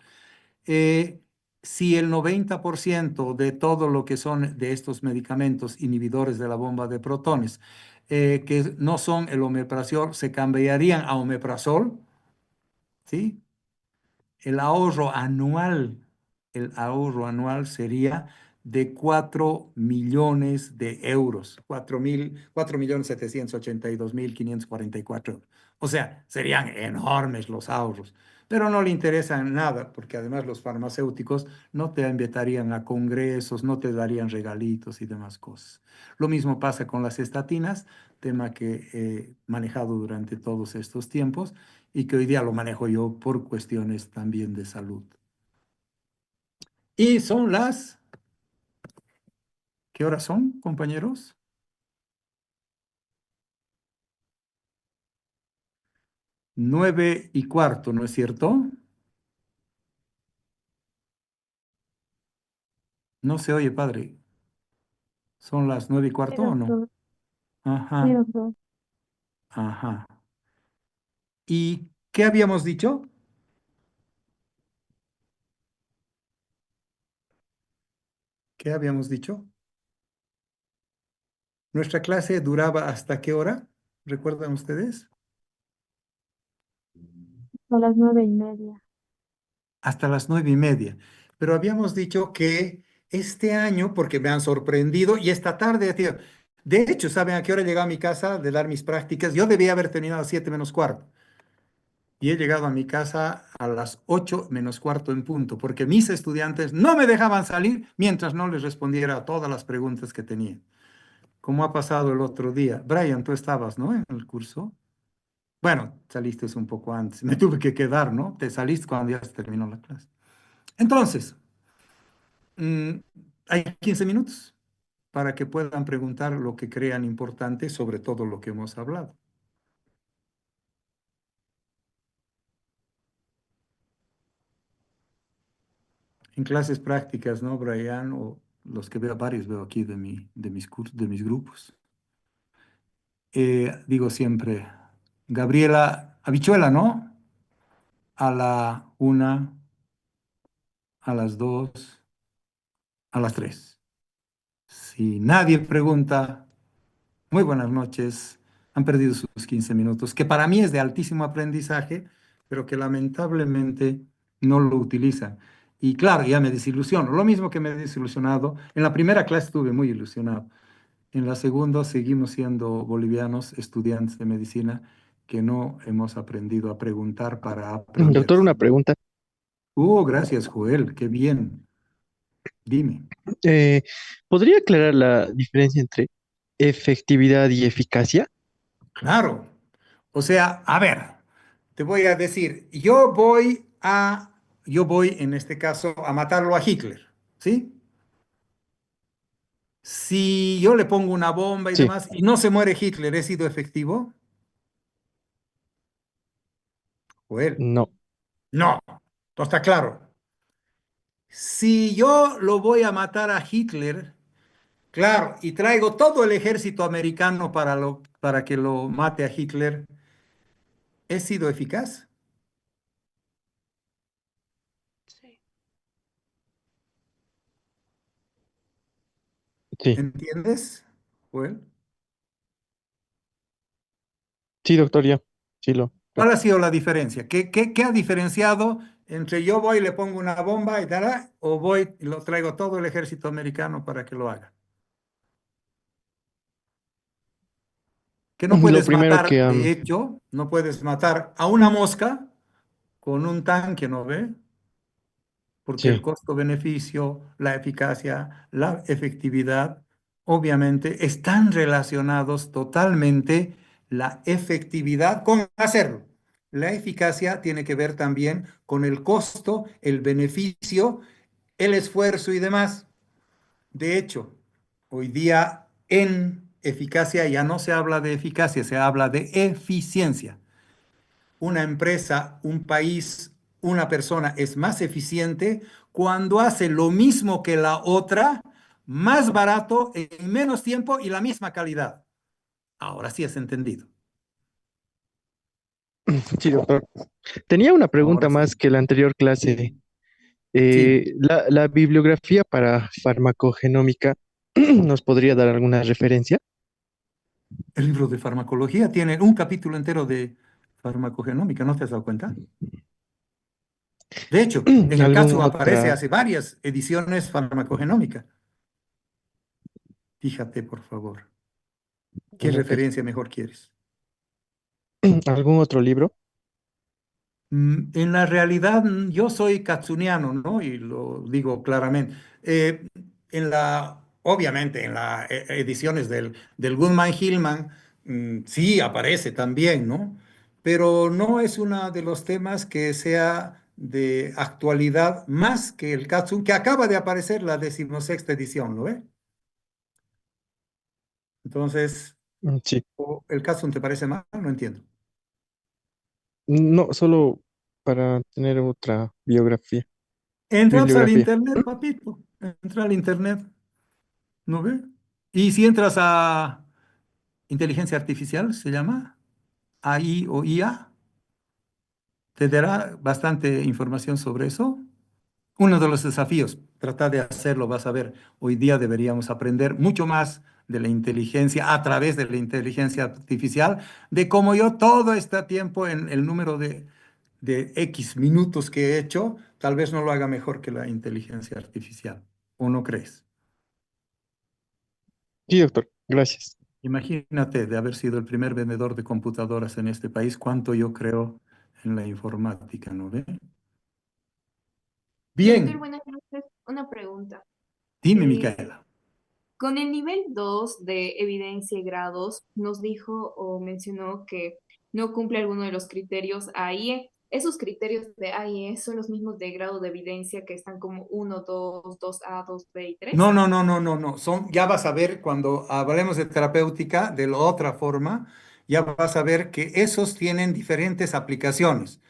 eh, si el 90% de todo lo que son de estos medicamentos inhibidores de la bomba de protones, que no son el omeprazol, se cambiarían a omeprazol, ¿sí? El ahorro anual, el ahorro anual sería de 4 millones de euros, 4.782.544 euros. O sea, serían enormes los ahorros, pero no le interesan nada, porque además los farmacéuticos no te invitarían a congresos, no te darían regalitos y demás cosas. Lo mismo pasa con las estatinas, tema que he manejado durante todos estos tiempos y que hoy día lo manejo yo por cuestiones también de salud. Y son ¿qué horas son, compañeros? 9:15, ¿no es cierto? No se oye, padre. ¿Son las 9:15 o no? doctor. Sí, Ajá, doctor. ajá. ¿Y qué habíamos dicho? ¿Qué habíamos dicho? ¿Nuestra clase duraba hasta qué hora? ¿Recuerdan ustedes? A las 9:30. Hasta las 9:30. Pero habíamos dicho que este año, porque me han sorprendido, y esta tarde, tío, de hecho, ¿saben a qué hora llegué a mi casa de dar mis prácticas? Yo debía haber terminado a 7:15. Y he llegado a mi casa a las 8:15 en punto, porque mis estudiantes no me dejaban salir mientras no les respondiera a todas las preguntas que tenían. Como ha pasado el otro día. Brian, tú estabas, ¿no? En el curso. Bueno, saliste un poco antes. Me tuve que quedar, ¿no? Te saliste cuando ya se terminó la clase. Entonces, mm, hay 15 minutos para que puedan preguntar lo que crean importante sobre todo lo que hemos hablado. En clases prácticas, ¿no, Brian? O los que veo, varios veo aquí de mis grupos. Digo siempre, Gabriela, habichuela, ¿no? A la 1, a las 2, a las 3. Si nadie pregunta, muy buenas noches. Han perdido sus 15 minutos, que para mí es de altísimo aprendizaje, pero que lamentablemente no lo utilizan. Y claro, ya me desilusiono. Lo mismo que me he desilusionado. En la primera clase estuve muy ilusionado. En la segunda seguimos siendo bolivianos, estudiantes de medicina, que no hemos aprendido a preguntar para aprender. Doctor, una pregunta. Gracias, Joel, qué bien. Dime. Eh, ¿Podría aclarar la diferencia entre efectividad y eficacia? Claro. O sea, a ver, te voy a decir, yo voy en este caso a matarlo a Hitler, ¿sí? Si yo le pongo una bomba y Sí, demás y no se muere Hitler, ¿he sido efectivo? Joel, no. no, no está claro. Si yo lo voy a matar a Hitler, claro, y traigo todo el ejército americano para que lo mate a Hitler, ¿he sido eficaz? Sí. Sí, ¿Entiendes? Joel, sí, doctor, ya. Sí, lo. ¿cuál ha sido la diferencia? ¿Qué ha diferenciado entre yo voy y le pongo una bomba y tal, o voy y lo traigo todo el ejército americano para que lo haga? Que no Lo puedes primero matar, que... de hecho, no puedes matar a una mosca con un tanque, ¿no ve? Porque el sí, costo-beneficio, la eficacia, la efectividad, obviamente están relacionados totalmente la efectividad con hacerlo. La eficacia tiene que ver también con el costo, el beneficio, el esfuerzo y demás. De hecho, hoy día en eficacia ya no se habla de eficacia, se habla de eficiencia. Una empresa, un país, una persona es más eficiente cuando hace lo mismo que la otra, más barato, en menos tiempo y la misma calidad. Ahora sí has entendido. sí, doctor. Tenía una pregunta Ahora sí. más que la anterior clase. Sí, La bibliografía para farmacogenómica, ¿nos podría dar alguna referencia? el libro de farmacología tiene un capítulo entero de farmacogenómica, ¿no te has dado cuenta? De hecho, en el ¿Alguna caso aparece otra, hace varias ediciones farmacogenómica. Fíjate, por favor, ¿qué ok, referencia mejor quieres? algún otro libro? En la realidad, yo soy katsuniano, ¿no? Y lo digo claramente. Obviamente, en las ediciones del Goodman Hillman, sí aparece también, ¿no? Pero no es uno de los temas que sea de actualidad más que el Katsun, que acaba de aparecer la 16ª edición, ¿no ve? Entonces, Sí. ¿el Katsun te parece mal? No entiendo. No, solo para tener otra Entras al bibliografía. internet, papito. Entra al internet. ¿No ve? Y si entras a inteligencia artificial, se llama AI o IA, te dará bastante información sobre eso. Uno de los desafíos, tratar de hacerlo, vas a ver, hoy día deberíamos aprender mucho más de la inteligencia a través de la inteligencia artificial, de cómo yo todo este tiempo en el número de X minutos que he hecho, tal vez no lo haga mejor que la inteligencia artificial. ¿O no crees? Sí, doctor, gracias. Imagínate de haber sido el primer vendedor de computadoras en este país, cuánto yo creo en la informática, ¿no ve? Doctor, Bien, buenas noches. Una pregunta. dime, Eh, Micaela. con el nivel 2 de evidencia y grados, nos dijo o mencionó que no cumple alguno de los criterios AIE. ¿Esos criterios de AIE son los mismos de grado de evidencia que están como 1, 2, 2A, 2B y No, 3? no, no, no, no, no. Ya vas a ver cuando hablemos de terapéutica de la otra forma, ya vas a ver que esos tienen diferentes aplicaciones.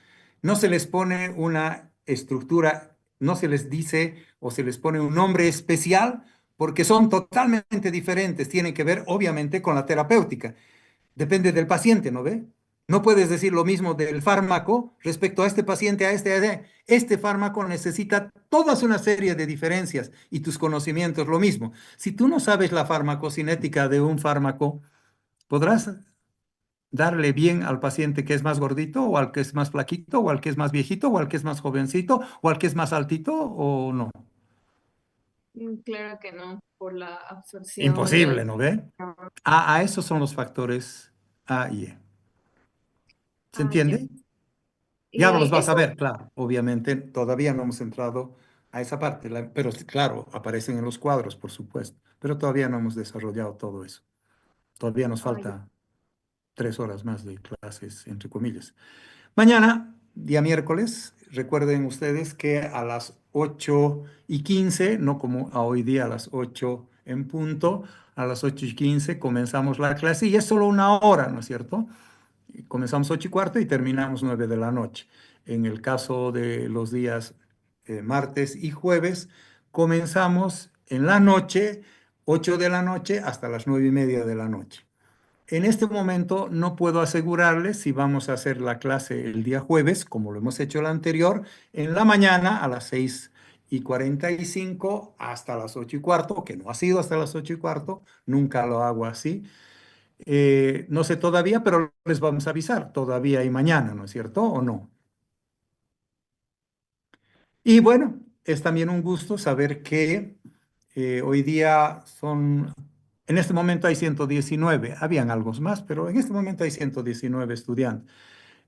No se les pone una estructura, no se les dice o se les pone un nombre especial porque son totalmente diferentes. Tienen que ver, obviamente, con la terapéutica. Depende del paciente, ¿no ve? No puedes decir lo mismo del fármaco respecto a este paciente, a este. Este fármaco necesita toda una serie de diferencias y tus conocimientos lo mismo. Si tú no sabes la farmacocinética de un fármaco, podrás darle bien al paciente que es más gordito o al que es más flaquito o al que es más viejito o al que es más jovencito o al que es más altito o no. Claro que no, por la absorción Imposible, del... ¿no ve? A esos son los factores A y E. ¿Se Ya. entiende? Y Ya los vas a eso, ver, claro. Obviamente todavía no hemos entrado a esa parte, pero sí, claro, aparecen en los cuadros, por supuesto, pero todavía no hemos desarrollado todo eso. Todavía nos ya. falta 3 horas más de clases, entre comillas. Mañana, día miércoles, recuerden ustedes que a las 8:15, no como a hoy día a las 8 en punto, a las 8:15 comenzamos la clase y es solo una hora, ¿no es cierto? Y comenzamos 8:15 y terminamos 9 de la noche. En el caso de los días martes y jueves, comenzamos en la noche, 8 de la noche hasta las 9:30 de la noche. En este momento no puedo asegurarles si vamos a hacer la clase el día jueves, como lo hemos hecho la anterior, en la mañana a las 6:45 hasta las 8:15, que no ha sido hasta las 8:15, nunca lo hago así. No sé todavía, pero les vamos a avisar todavía y mañana, ¿no es cierto? ¿O no? Y bueno, es también un gusto saber que hoy día en este momento hay 119, habían algo más, pero en este momento hay 119 estudiantes.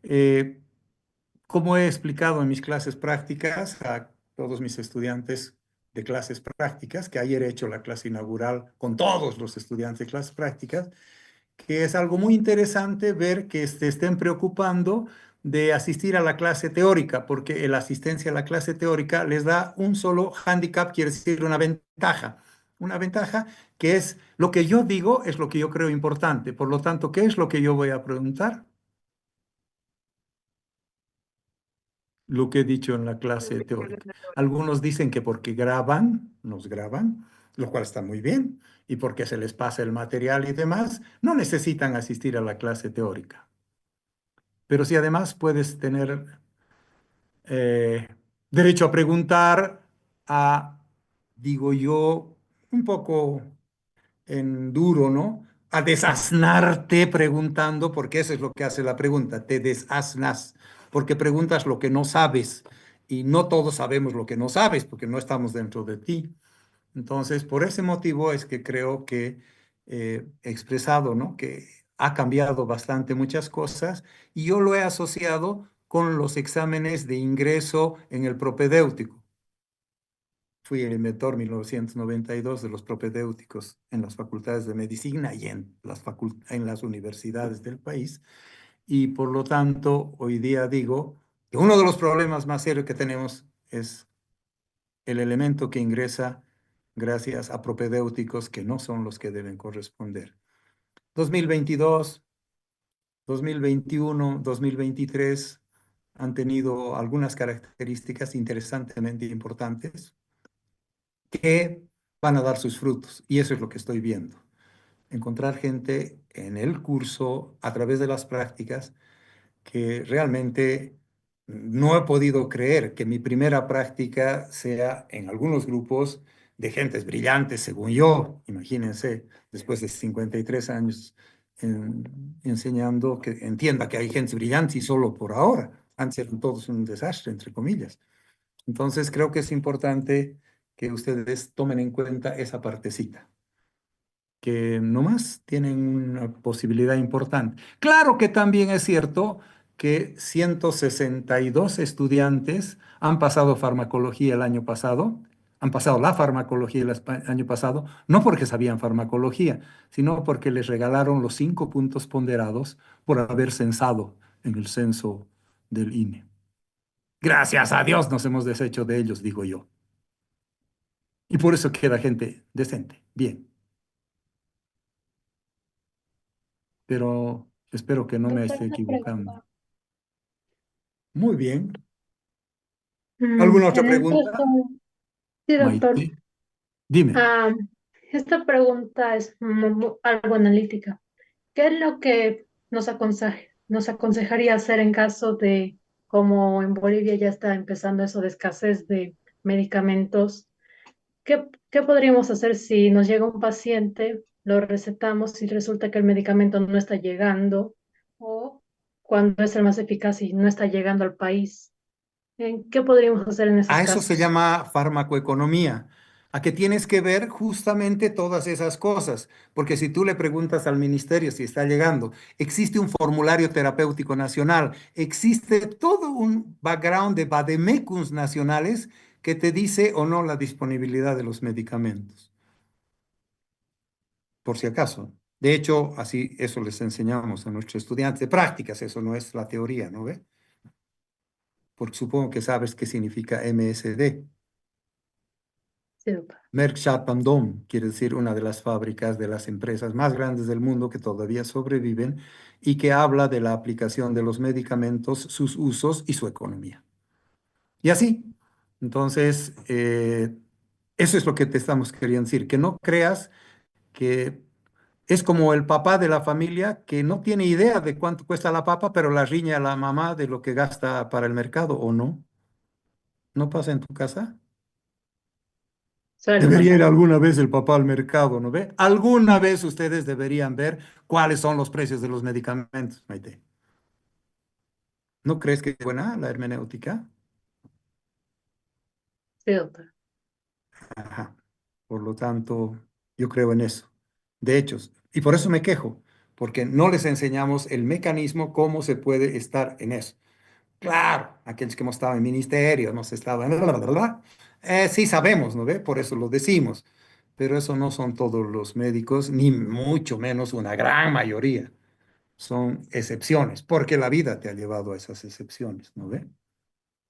Eh, Como he explicado en mis clases prácticas a todos mis estudiantes de clases prácticas, que ayer he hecho la clase inaugural con todos los estudiantes de clases prácticas, que es algo muy interesante ver que se estén preocupando de asistir a la clase teórica, porque la asistencia a la clase teórica les da un solo hándicap, quiere decir una ventaja que es lo que yo digo, es lo que yo creo importante. Por lo tanto, ¿qué es lo que yo voy a preguntar? Lo que he dicho en la clase teórica. Algunos dicen que porque nos graban, lo cual está muy bien, y porque se les pasa el material y demás, no necesitan asistir a la clase teórica. Pero si además puedes tener eh, derecho a preguntar, digo yo, un poco en duro, ¿no? A desasnarte preguntando, porque eso es lo que hace la pregunta, te desasnas, porque preguntas lo que no sabes y no todos sabemos lo que no sabes, porque no estamos dentro de ti. Entonces, por ese motivo es que creo que he expresado, ¿no? Que ha cambiado bastante muchas cosas y yo lo he asociado con los exámenes de ingreso en el propedéutico. Fui el inventor 1992 de los propedéuticos en las facultades de medicina y en las universidades del país. Y por lo tanto, hoy día digo que uno de los problemas más serios que tenemos es el elemento que ingresa gracias a propedéuticos que no son los que deben corresponder. 2022, 2021, 2023 han tenido algunas características interesantemente importantes que van a dar sus frutos. Y eso es lo que estoy viendo. Encontrar gente en el curso, a través de las prácticas, que realmente no he podido creer que mi primera práctica sea en algunos grupos de gentes brillantes, según yo. Imagínense, después de 53 años enseñando, que entienda que hay gente brillante y solo por ahora. Antes eran todos un desastre, entre comillas. Entonces creo que es importante que ustedes tomen en cuenta esa partecita, que nomás tienen una posibilidad importante. Claro que también es cierto que 162 estudiantes han pasado farmacología el año pasado, han pasado la farmacología año pasado, no porque sabían farmacología, sino porque les regalaron los 5 puntos ponderados por haber censado en el censo del INE. Gracias a Dios nos hemos deshecho de ellos, digo yo. Y por eso queda gente decente, bien. Pero espero que no me Doctor, esté una equivocando. pregunta. Muy bien. ¿Alguna otra En el pregunta, caso, sí, doctor, Maite? Dime. ah, esta pregunta es algo analítica. ¿Qué es lo que nos aconsejaría hacer en caso de, como en Bolivia ya está empezando eso de escasez de medicamentos? ¿Qué podríamos hacer si nos llega un paciente, lo recetamos y resulta que el medicamento no está llegando o cuando es el más eficaz y no está llegando al país? ¿Qué podríamos hacer en esos A eso se casos? llama farmacoeconomía. a que tienes que ver justamente todas esas cosas, porque si tú le preguntas al ministerio si está llegando, existe un formulario terapéutico nacional, existe todo un background de vademecums nacionales que te dice o no la disponibilidad de los medicamentos, por si acaso. De hecho, así eso les enseñamos a nuestros estudiantes de prácticas, eso no es la teoría, ¿no ve? Porque supongo que sabes qué significa MSD. Sí, doctor. Merck Sharp and Dohme, quiere decir una de las fábricas de las empresas más grandes del mundo que todavía sobreviven y que habla de la aplicación de los medicamentos, sus usos y su economía. Y así, entonces, eso es lo que te estamos queriendo decir, que no creas que es como el papá de la familia que no tiene idea de cuánto cuesta la papa, pero la riña a la mamá de lo que gasta para el mercado, ¿o no? ¿No pasa en tu casa? Suele Debería ir pasar. alguna vez el papá al mercado, ¿no ve? Alguna vez ustedes deberían ver cuáles son los precios de los medicamentos, Maite. ¿No crees que es buena la hermenéutica? Sí, doctor. Ajá. Por lo tanto, yo creo en eso. De hecho, y por eso me quejo, porque no les enseñamos el mecanismo, cómo se puede estar en eso. Claro, aquellos que hemos estado en ministerio, hemos estado en... sí sabemos, ¿no ve? Por eso lo decimos. Pero eso no son todos los médicos, ni mucho menos una gran mayoría. Son excepciones, porque la vida te ha llevado a esas excepciones, ¿no ve?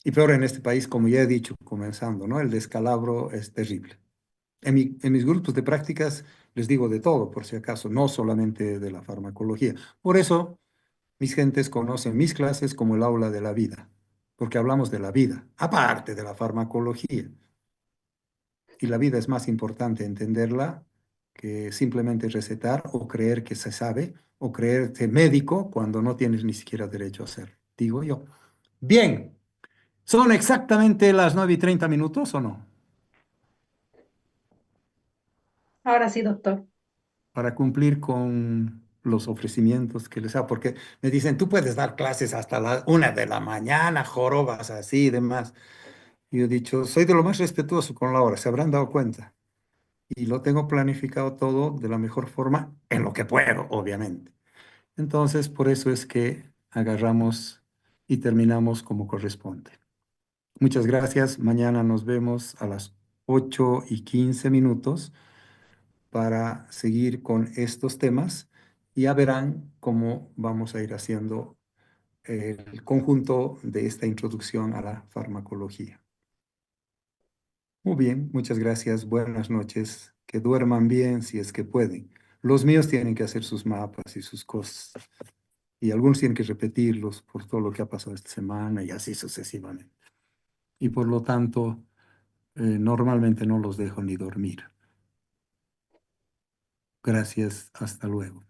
Y peor en este país, como ya he dicho, comenzando, ¿no? El descalabro es terrible. En mis grupos de prácticas les digo de todo, por si acaso, no solamente de la farmacología. Por eso mis gentes conocen mis clases como el aula de la vida, porque hablamos de la vida, aparte de la farmacología. Y la vida es más importante entenderla que simplemente recetar o creer que se sabe o creerte médico cuando no tienes ni siquiera derecho a hacerlo, digo yo. Bien, ¿son exactamente las 9:30 ¿o no? Ahora sí, doctor. Para cumplir con los ofrecimientos que les hago, porque me dicen, tú puedes dar clases hasta la 1 de la mañana, jorobas así y demás. Y yo he dicho, soy de lo más respetuoso con la hora, se habrán dado cuenta. Y lo tengo planificado todo de la mejor forma, en lo que puedo, obviamente. Entonces, por eso es que agarramos y terminamos como corresponde. Muchas gracias. Mañana nos vemos a las 8:15 para seguir con estos temas y ya verán cómo vamos a ir haciendo el conjunto de esta introducción a la farmacología. Muy bien, muchas gracias. Buenas noches. Que duerman bien si es que pueden. Los míos tienen que hacer sus mapas y sus cosas. Y algunos tienen que repetirlos por todo lo que ha pasado esta semana y así sucesivamente. Y por lo tanto, normalmente no los dejo ni dormir. Gracias, hasta luego.